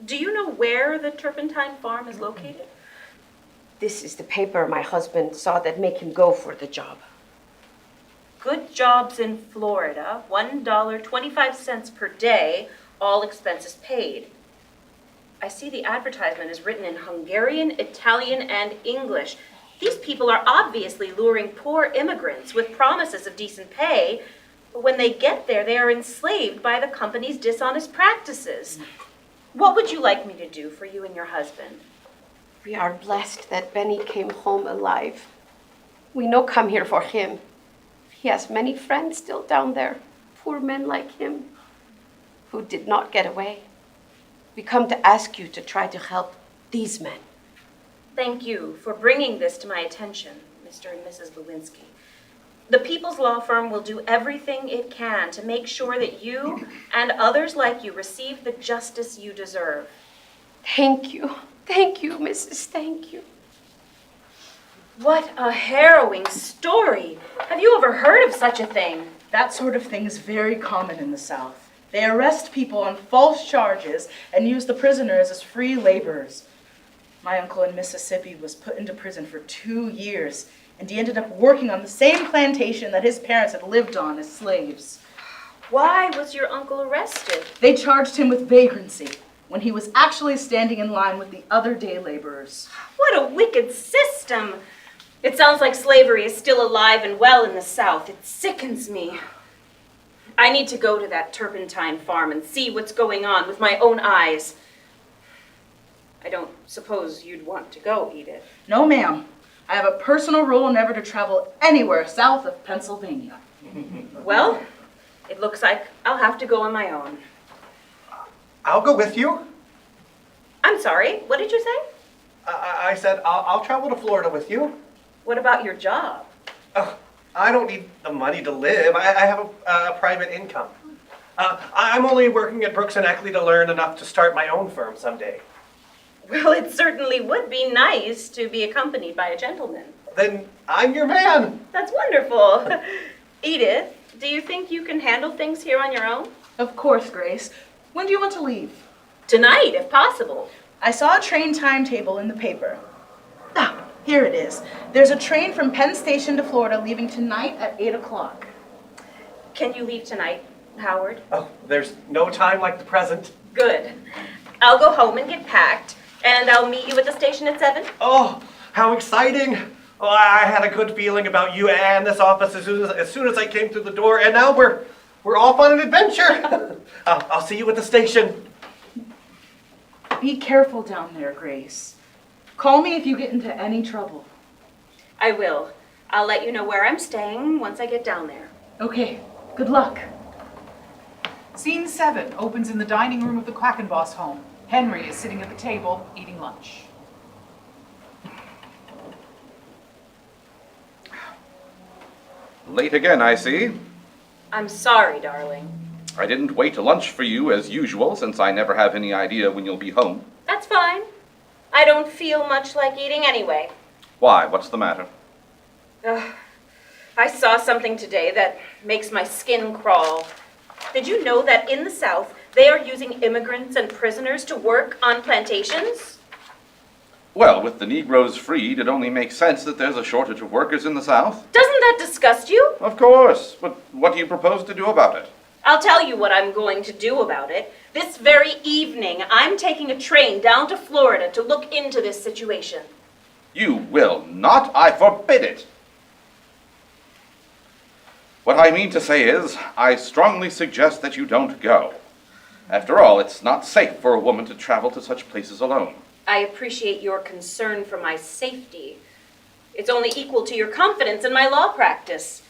Do you know where the turpentine farm is located? This is the paper my husband saw that make him go for the job. Good jobs in Florida, $1.25 per day, all expenses paid. I see the advertisement is written in Hungarian, Italian, and English. These people are obviously luring poor immigrants with promises of decent pay. But when they get there, they are enslaved by the company's dishonest practices. What would you like me to do for you and your husband? We are blessed that Benny came home alive. We no come here for him. He has many friends still down there, poor men like him, who did not get away. We come to ask you to try to help these men. Thank you for bringing this to my attention, Mr. and Mrs. Lewinsky. The People's Law Firm will do everything it can to make sure that you and others like you receive the justice you deserve. Thank you. Thank you, Mrs. Thank you. What a harrowing story. Have you ever heard of such a thing? That sort of thing is very common in the South. They arrest people on false charges and use the prisoners as free laborers. My uncle in Mississippi was put into prison for 2 years, and he ended up working on the same plantation that his parents had lived on as slaves. Why was your uncle arrested? They charged him with vagrancy when he was actually standing in line with the other day laborers. What a wicked system. It sounds like slavery is still alive and well in the South. It sickens me. I need to go to that turpentine farm and see what's going on with my own eyes. I don't suppose you'd want to go, Edith. No, ma'am. I have a personal rule never to travel anywhere south of Pennsylvania. Well, it looks like I'll have to go on my own. I'll go with you. I'm sorry, what did you say? I said I'll travel to Florida with you. What about your job? Oh, I don't need the money to live. I have a private income. I'm only working at Brooks and Eckley to learn enough to start my own firm someday. Well, it certainly would be nice to be accompanied by a gentleman. Then I'm your man. That's wonderful. Edith, do you think you can handle things here on your own? Of course, Grace. When do you want to leave? Tonight, if possible. I saw a train timetable in the paper. Ah, here it is. There's a train from Penn Station to Florida leaving tonight at 8 o'clock. Can you leave tonight, Howard? Oh, there's no time like the present. Good. I'll go home and get packed, and I'll meet you at the station at 7. Oh, how exciting. Oh, I had a good feeling about you and this office as soon as I came through the door, and now we're off on an adventure. I'll see you at the station. Be careful down there, Grace. Call me if you get into any trouble. I will. I'll let you know where I'm staying once I get down there. Okay, good luck. Scene 7 opens in the dining room of the Quackenbos home. Henry is sitting at the table eating lunch. Late again, I see. I'm sorry, darling. I didn't wait to lunch for you as usual, since I never have any idea when you'll be home. That's fine. I don't feel much like eating anyway. Why? What's the matter? I saw something today that makes my skin crawl. Did you know that in the South, they are using immigrants and prisoners to work on plantations? Well, with the Negroes freed, it only makes sense that there's a shortage of workers in the South. Doesn't that disgust you? Of course. But what do you propose to do about it? I'll tell you what I'm going to do about it. This very evening, I'm taking a train down to Florida to look into this situation. You will not. I forbid it. What I mean to say is, I strongly suggest that you don't go. After all, it's not safe for a woman to travel to such places alone. I appreciate your concern for my safety, It's only equal to your confidence in my law practice.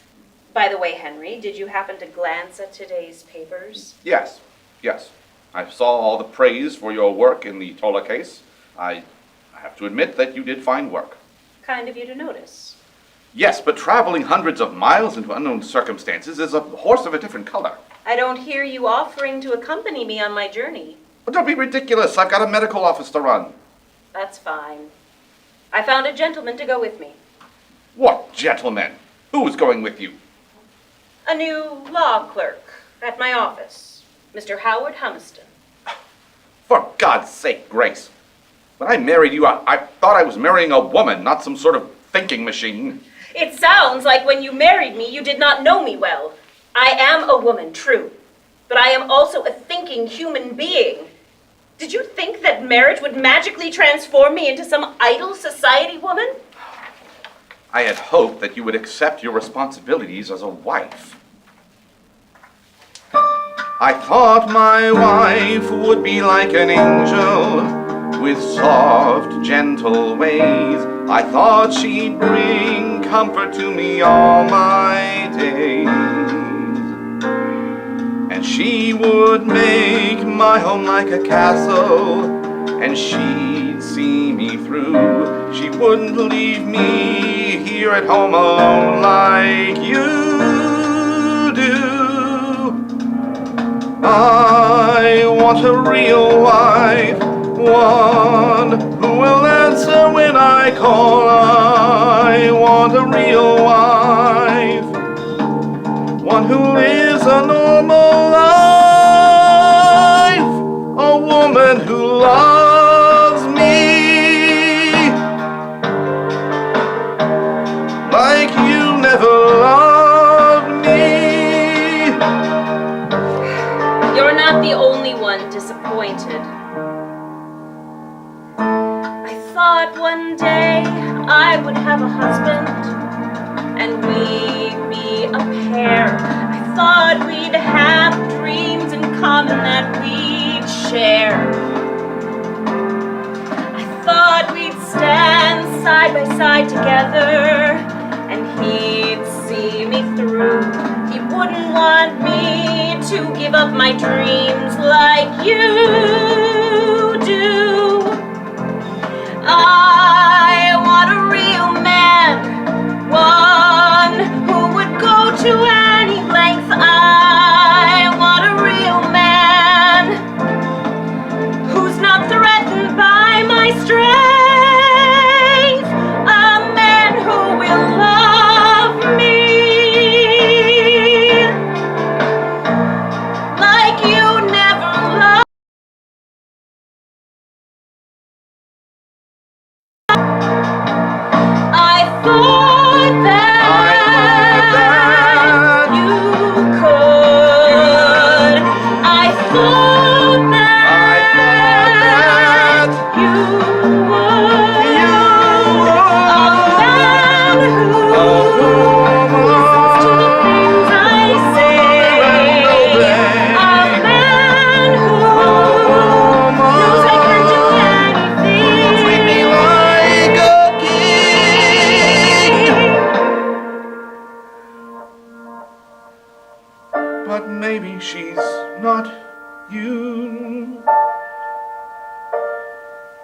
By the way, Henry, did you happen to glance at today's papers? Yes, yes. I saw all the praise for your work in the Tola case. I have to admit that you did fine work. Kind of you to notice. Yes, but traveling hundreds of miles into unknown circumstances is a horse of a different color. I don't hear you offering to accompany me on my journey. But don't be ridiculous. I've got a medical office to run. That's fine. I found a gentleman to go with me. What gentleman? Who's going with you? A new law clerk at my office, Mr. Howard Humiston. For God's sake, Grace. When I married you, I thought I was marrying a woman, not some sort of thinking machine. It sounds like when you married me, you did not know me well. I am a woman, true, but I am also a thinking human being. Did you think that marriage would magically transform me into some idle society woman? I had hoped that you would accept your responsibilities as a wife. I thought my wife would be like an angel with soft, gentle ways. I thought she'd bring comfort to me all my days. And she would make my home like a castle, and she'd see me through. She wouldn't leave me here at home alone like you do. I want a real wife, one who will answer when I call. I want a real wife, one who lives a normal life, a woman who loves me like you never loved me. You're not the only one disappointed. I thought one day I would have a husband and we'd be a pair. I thought we'd have dreams in common that we'd share. I thought we'd stand side by side together and he'd see me through. He wouldn't want me to give up my dreams like you do. I want a real man, one who would go to any length. I want a real man who's not threatened by my strength. A man who will love me like you never loved. I thought that you could. I thought that you would. A man who listens to the things I say. A man who knows I can do anything. Treat me like a king. But maybe she's not you.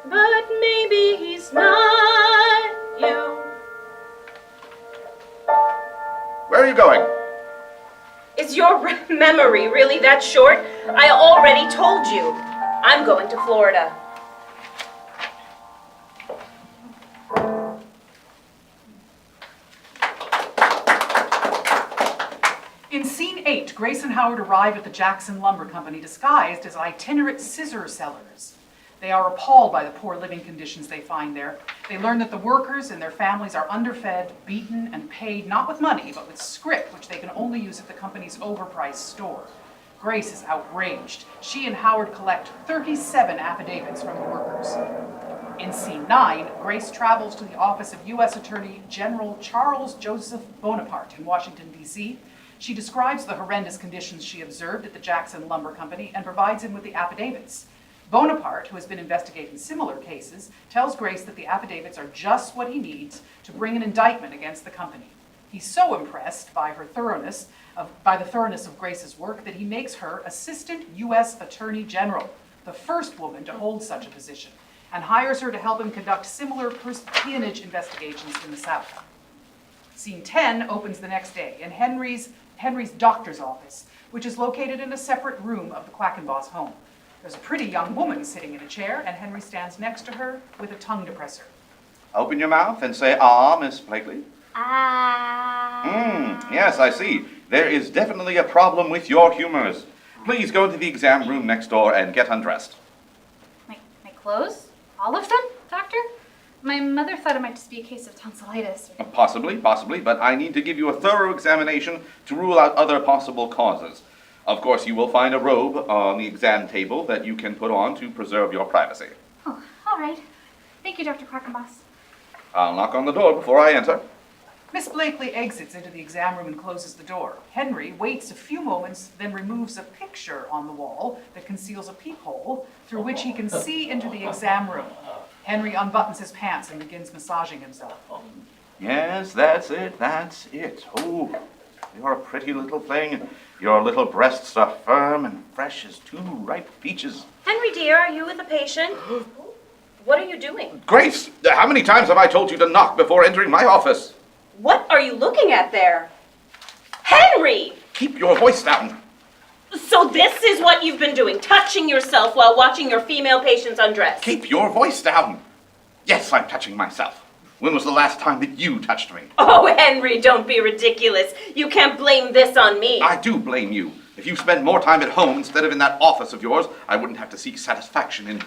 But maybe he's not you. Where are you going? Is your memory really that short? I already told you. I'm going to Florida. In scene 8, Grace and Howard arrive at the Jackson Lumber Company disguised as itinerant scissor sellers. They are appalled by the poor living conditions they find there. They learn that the workers and their families are underfed, beaten, and paid not with money, but with scrip, which they can only use at the company's overpriced store. Grace is outraged. She and Howard collect 37 affidavits from the workers. In scene 9, Grace travels to the office of U.S. Attorney General Charles Joseph Bonaparte in Washington, D.C. She describes the horrendous conditions she observed at the Jackson Lumber Company and provides him with the affidavits. Bonaparte, who has been investigating similar cases, tells Grace that the affidavits are just what he needs to bring an indictment against the company. He's so impressed by the thoroughness of Grace's work that he makes her Assistant U.S. Attorney General, the first woman to hold such a position, and hires her to help him conduct similar peonage investigations in the South. Scene 10 opens the next day in Henry's doctor's office, which is located in a separate room of the Quackenbos home. There's a pretty young woman sitting in a chair, and Henry stands next to her with a tongue depressor. Open your mouth and say, "Ah, Miss Blakely." Ah. Yes, I see. There is definitely a problem with your humors. Please go into the exam room next door and get undressed. My clothes? All of them, doctor? My mother thought it might just be a case of tonsillitis. Possibly, but I need to give you a thorough examination to rule out other possible causes. Of course, you will find a robe on the exam table that you can put on to preserve your privacy. Oh, all right. Thank you, Dr. Quackenbos. I'll knock on the door before I enter. Miss Blakely exits into the exam room and closes the door. Henry waits a few moments, then removes a picture on the wall that conceals a peephole through which he can see into the exam room. Henry unbuttons his pants and begins massaging himself. Yes, that's it. Oh, you're a pretty little thing. Your little breasts are firm and fresh as two ripe peaches. Henry, dear, are you with a patient? What are you doing? Grace, how many times have I told you to knock before entering my office? What are you looking at there? Henry! Keep your voice down. So this is what you've been doing, touching yourself while watching your female patients undress. Keep your voice down. Yes, I'm touching myself. When was the last time that you touched me? Oh, Henry, don't be ridiculous. You can't blame this on me. I do blame you. If you spend more time at home instead of in that office of yours, I wouldn't have to seek satisfaction in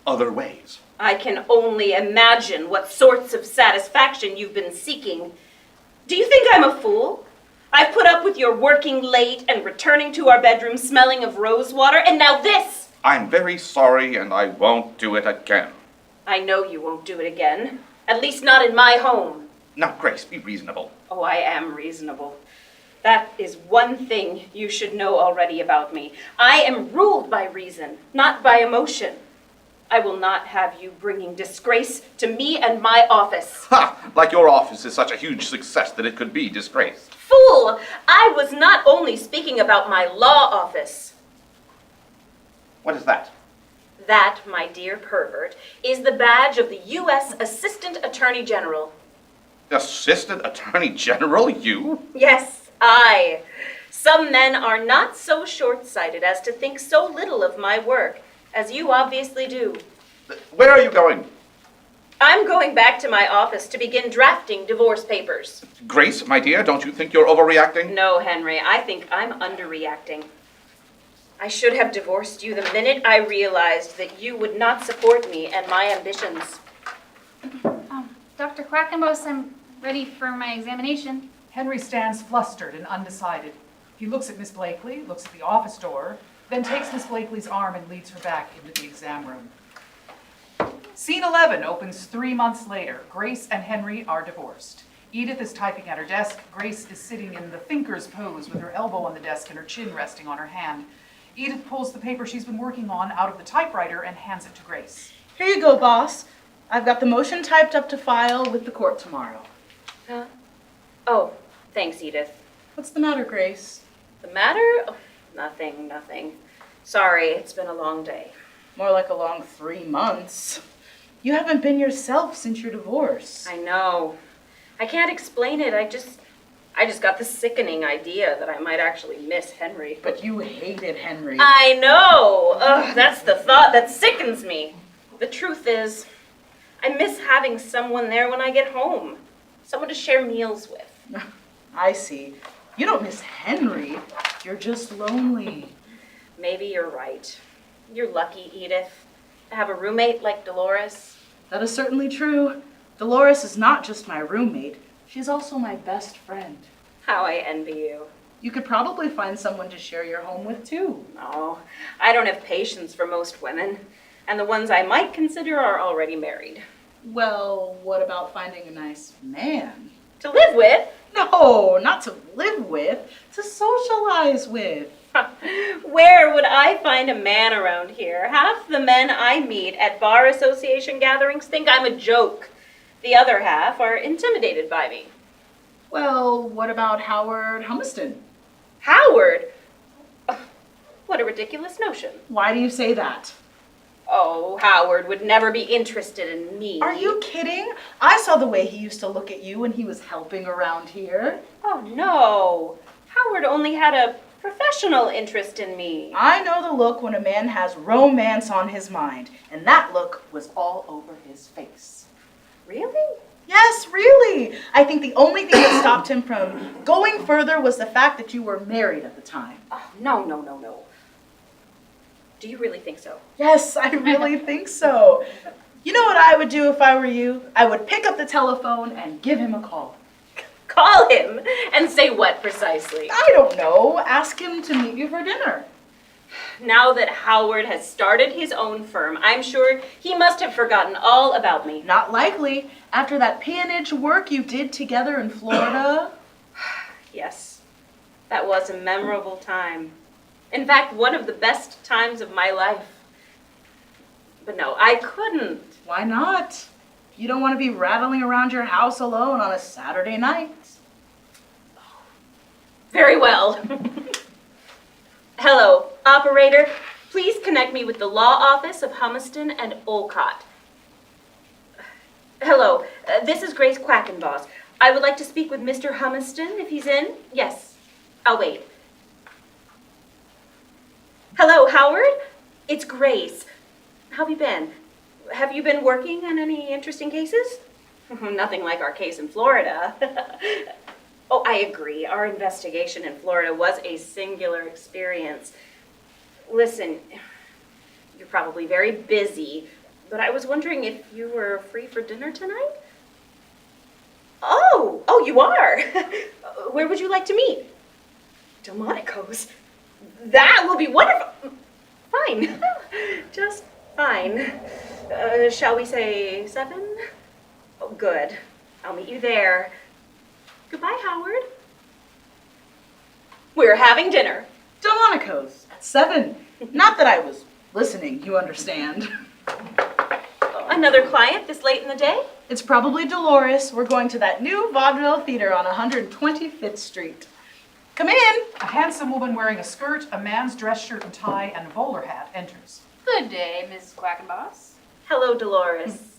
other ways. I can only imagine what sorts of satisfaction you've been seeking. Do you think I'm a fool? I've put up with your working late and returning to our bedroom smelling of rose water, and now this! I'm very sorry, and I won't do it again. I know you won't do it again. At least not in my home. Now, Grace, be reasonable. Oh, I am reasonable. That is one thing you should know already about me. I am ruled by reason, not by emotion. I will not have you bringing disgrace to me and my office. Ha! Like your office is such a huge success that it could be disgraced. Fool! I was not only speaking about my law office. What is that? That, my dear pervert, is the badge of the U.S. Assistant Attorney General. Assistant Attorney General? You? Yes, I. Some men are not so short-sighted as to think so little of my work, as you obviously do. Where are you going? I'm going back to my office to begin drafting divorce papers. Grace, my dear, don't you think you're overreacting? No, Henry, I think I'm underreacting. I should have divorced you the minute I realized that you would not support me and my ambitions. Dr. Quackenbos, I'm ready for my examination. Henry stands flustered and undecided. He looks at Miss Blakely, looks at the office door, then takes Miss Blakely's arm and leads her back into the exam room. Scene 11 opens 3 months later. Grace and Henry are divorced. Edith is typing at her desk. Grace is sitting in the thinker's pose with her elbow on the desk and her chin resting on her hand. Edith pulls the paper she's been working on out of the typewriter and hands it to Grace. Here you go, boss. I've got the motion typed up to file with the court tomorrow. Oh, thanks, Edith. What's the matter, Grace? The matter? Oh, nothing. Sorry, it's been a long day. More like a long 3 months. You haven't been yourself since your divorce. I know. I can't explain it. I just got the sickening idea that I might actually miss Henry. But you hated Henry. I know! Ugh, that's the thought that sickens me. The truth is, I miss having someone there when I get home. Someone to share meals with. I see. You don't miss Henry. You're just lonely. Maybe you're right. You're lucky, Edith, to have a roommate like Dolores. That is certainly true. Dolores is not just my roommate. She's also my best friend. How I envy you. You could probably find someone to share your home with, too. No, I don't have patience for most women, and the ones I might consider are already married. Well, what about finding a nice man? To live with? No, not to live with, to socialize with. Where would I find a man around here? Half the men I meet at bar association gatherings think I'm a joke. The other half are intimidated by me. Well, what about Howard Humiston? Howard? What a ridiculous notion. Why do you say that? Oh, Howard would never be interested in me. Are you kidding? I saw the way he used to look at you when he was helping around here. Oh, no. Howard only had a professional interest in me. I know the look when a man has romance on his mind, and that look was all over his face. Really? Yes, really. I think the only thing that stopped him from going further was the fact that you were married at the time. Oh, no. Do you really think so? Yes, I really think so. You know what I would do if I were you? I would pick up the telephone and give him a call. Call him and say what precisely? I don't know. Ask him to meet you for dinner. Now that Howard has started his own firm, I'm sure he must have forgotten all about me. Not likely. After that peonage work you did together in Florida. Yes, that was a memorable time. In fact, one of the best times of my life. But no, I couldn't. Why not? You don't want to be rattling around your house alone on a Saturday night. Very well. Hello, operator. Please connect me with the law office of Humiston and Olcott. Hello, this is Grace Quackenbos. I would like to speak with Mr. Humiston if he's in. Yes, I'll wait. Hello, Howard. It's Grace. How have you been? Have you been working on any interesting cases? Nothing like our case in Florida. Oh, I agree. Our investigation in Florida was a singular experience. Listen, you're probably very busy, but I was wondering if you were free for dinner tonight? Oh, you are. Where would you like to meet? Delmonico's. That will be wonderful. Fine. Just fine. Shall we say 7? Oh, good. I'll meet you there. Goodbye, Howard. We're having dinner. Delmonico's at 7. Not that I was listening, you understand. Another client this late in the day? It's probably Dolores. We're going to that new vaudeville theater on 125th Street. Come in. A handsome woman wearing a skirt, a man's dress shirt and tie, and a bowler hat enters. Good day, Mrs. Quackenbos. Hello, Dolores.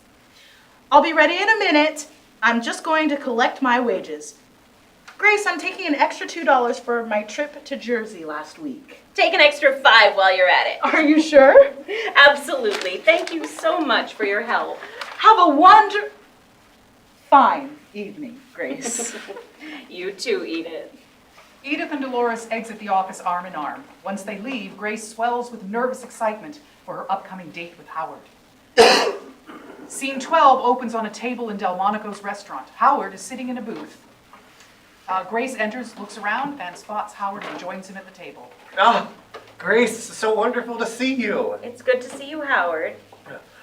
I'll be ready in a minute. I'm just going to collect my wages. Grace, I'm taking an extra $2 for my trip to Jersey last week. Take an extra 5 while you're at it. Are you sure? Absolutely. Thank you so much for your help. Have a fine evening, Grace. You too, Edith. Edith and Dolores exit the office arm in arm. Once they leave, Grace swells with nervous excitement for her upcoming date with Howard. Scene 12 opens on a table in Delmonico's restaurant. Howard is sitting in a booth. Grace enters, looks around, and spots Howard and joins him at the table. Ah, Grace, so wonderful to see you. It's good to see you, Howard.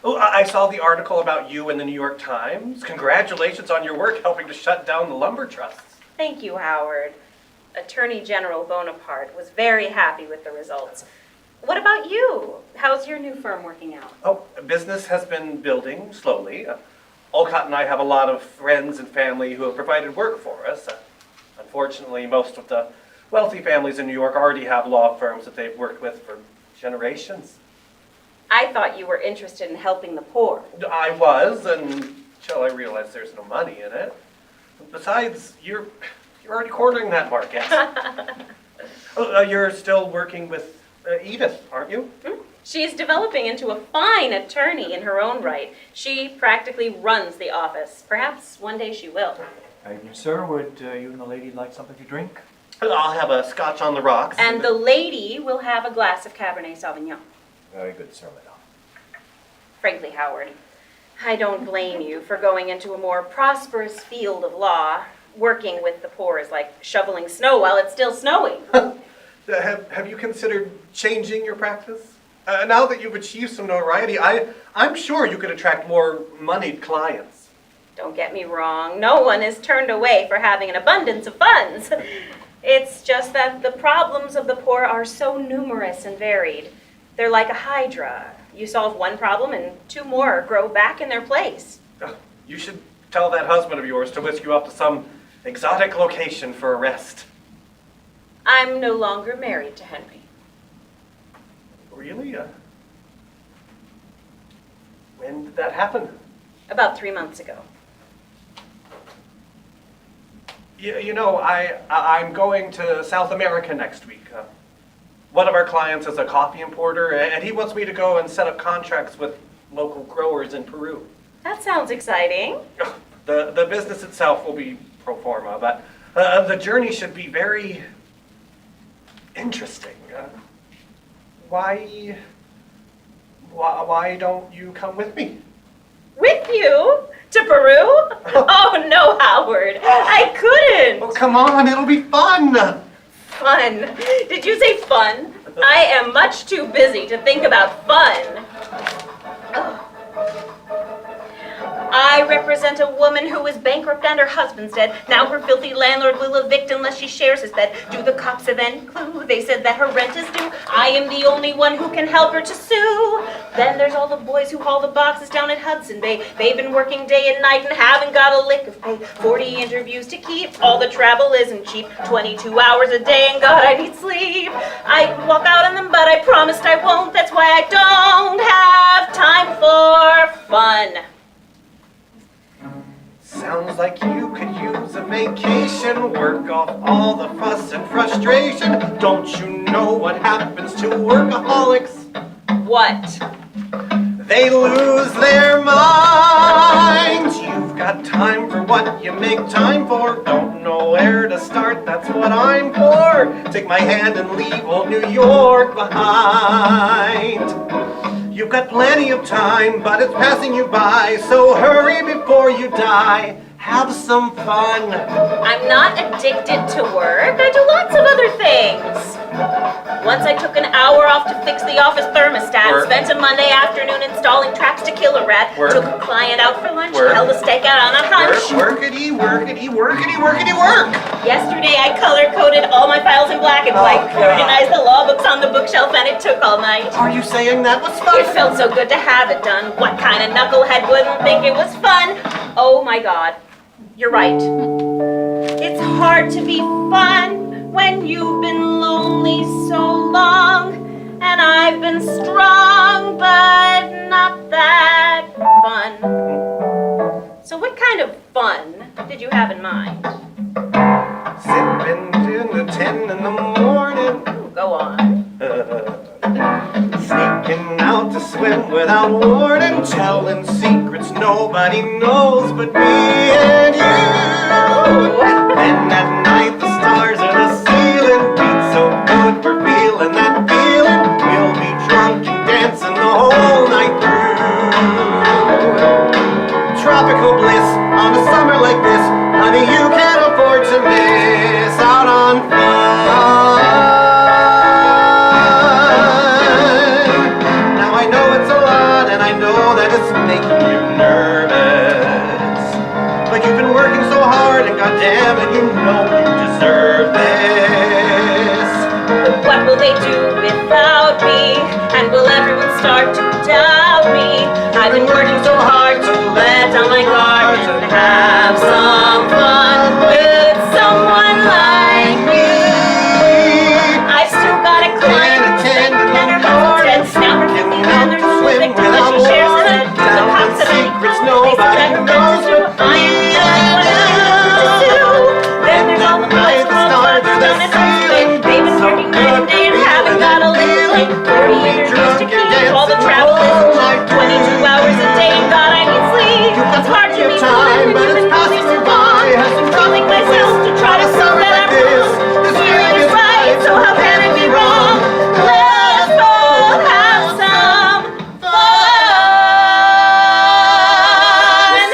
Oh, I saw the article about you in the New York Times. Congratulations on your work helping to shut down the lumber trusts. Thank you, Howard. Attorney General Bonaparte was very happy with the results. What about you? How's your new firm working out? Oh, business has been building slowly. Olcott and I have a lot of friends and family who have provided work for us. Unfortunately, most of the wealthy families in New York already have law firms that they've worked with for generations. I thought you were interested in helping the poor. I was, until I realized there's no money in it. Besides, you're already cornering that market. You're still working with Edith, aren't you? She's developing into a fine attorney in her own right. She practically runs the office. Perhaps one day she will. Sir, would you and the lady like something to drink? I'll have a scotch on the rocks. And the lady will have a glass of Cabernet Sauvignon. Very good, sir, madam. Frankly, Howard, I don't blame you for going into a more prosperous field of law. Working with the poor is like shoveling snow while it's still snowing. Have you considered changing your practice? Now that you've achieved some notoriety, I'm sure you could attract more moneyed clients. Don't get me wrong. No one is turned away for having an abundance of funds. It's just that the problems of the poor are so numerous and varied. They're like a hydra. You solve one problem and two more grow back in their place. You should tell that husband of yours to whisk you off to some exotic location for a rest. I'm no longer married to Henry. Really? When did that happen? About 3 months ago. You know, I'm going to South America next week. One of our clients is a coffee importer, and he wants me to go and set up contracts with local growers in Peru. That sounds exciting. The business itself will be pro forma, but the journey should be very interesting. Why don't you come with me? With you? To Peru? Oh, no, Howard. I couldn't. Oh, come on, it'll be fun. Fun. Did you say fun? I am much too busy to think about fun. Oh. I represent a woman who is bankrupt and her husband's dead. Now her filthy landlord will evict unless she shares his bed. Do the cops have any clue? They said that her rent is due. I am the only one who can help her to sue. Then there's all the boys who haul the boxes down at Hudson Bay. They've been working day and night and haven't got a lick of pay. 40 interviews to keep. All the travel isn't cheap. 22 hours a day, and God, I need sleep. I can walk out on them, but I promised I won't. That's why I don't have time for fun. Sounds like you could use a vacation, work off all the fuss and frustration. Don't you know what happens to workaholics? What? They lose their minds. You've got time for what you make time for. Don't know where to start, that's what I'm for. Take my hand and leave old New York behind. You've got plenty of time, but it's passing you by, so hurry before you die. Have some fun. I'm not addicted to work. I do lots of other things. Once I took an hour off to fix the office thermostat, Work. spent a Monday afternoon installing traps to kill a rat, Work. took a client out for lunch, Work. held a stakeout on a hunch. Workity, workity, workity, workity, work! Yesterday I color-coded all my files in black and white, God. organized the law books on the bookshelf, and it took all night. Are you saying that was fun? It felt so good to have it done. What kind of knucklehead wouldn't think it was fun? Oh my God, you're right. It's hard to be fun when you've been lonely so long, and I've been strong, but not that fun. So what kind of fun did you have in mind? Sipping in the 10 in the morning. Go on. Sneaking out to swim without warning, telling secrets nobody knows but me and you. Then at night the stars are the ceiling, beat so good we're feeling that feeling. We'll be drunk and dancing the whole night through. Tropical bliss on a summer like this, honey, you can't afford to miss out on fun. Now I know it's a lot, and I know that it's making you nervous, but you've been working so hard, and goddamn it, you know you deserve this. What will they do without me? And will everyone start to doubt me? I've been working so hard to let down my guard and have some fun with someone like me. I've still got a client and her husband's dead. Now her filthy landlord will evict unless she shares the bed. The cops have any clue? They said that her rent is due. I am the only one to sue. Then there's all the boys who all the bugs down at Hudson Bay. They've been working night and day and haven't got a lick of pay. 40 interviews to keep, all the travel is cheap. 22 hours a day, and God, I need sleep. It's hard to be fun when you've been losing so long. I'm controlling myself to try to prove that I'm wrong. Feeling is right, so how can it be wrong? Let's both have some fun.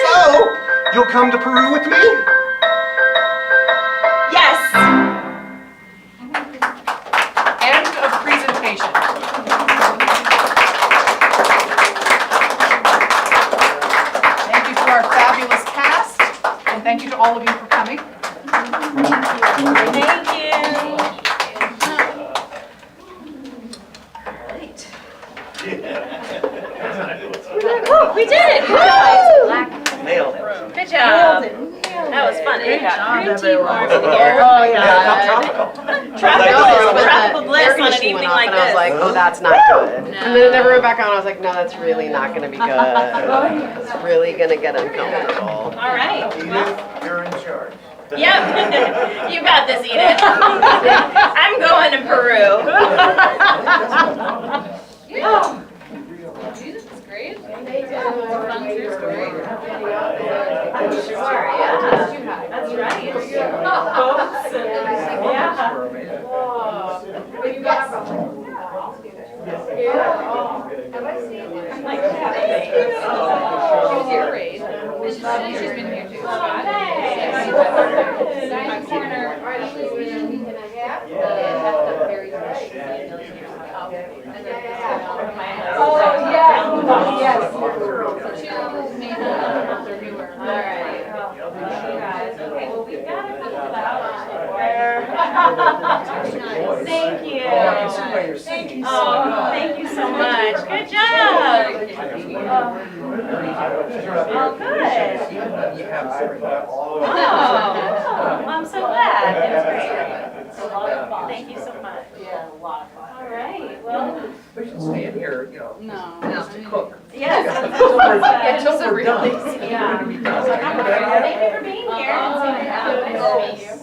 So, you'll come to Peru with me? Yes. End of presentation. Thank you to our fabulous cast, and thank you to all of you for coming. Thank you. warm in here. Oh, yeah. Tropical bliss Air on an conditioning went evening off like and I was this. like, oh, that's not good. And then it never went back on. I was like, no, that's really not going to be good. It's really going to get uncomfortable. All right. Well, You're in charge. yep. You got this, Edith. I'm going to Peru. Yeah. Jesus, it's great. Fun true story. I'm sure, yeah. That's right. Boats and, yeah. She was your grade. She's been here too. Dining corner. Oh, yeah. Yes. Two main they're newer. All right. Okay, well, we've got to put flowers there. Thank you. Oh, thank you so much. Good job. Oh, good. Oh, I'm so glad. That's great. It's a lot of fun. Thank you so much. Yeah, a lot of fun. All right, well. We should stay in here, No. just to cook. Yes. Until we're done. Yeah. Thank you for being here. Nice to meet you.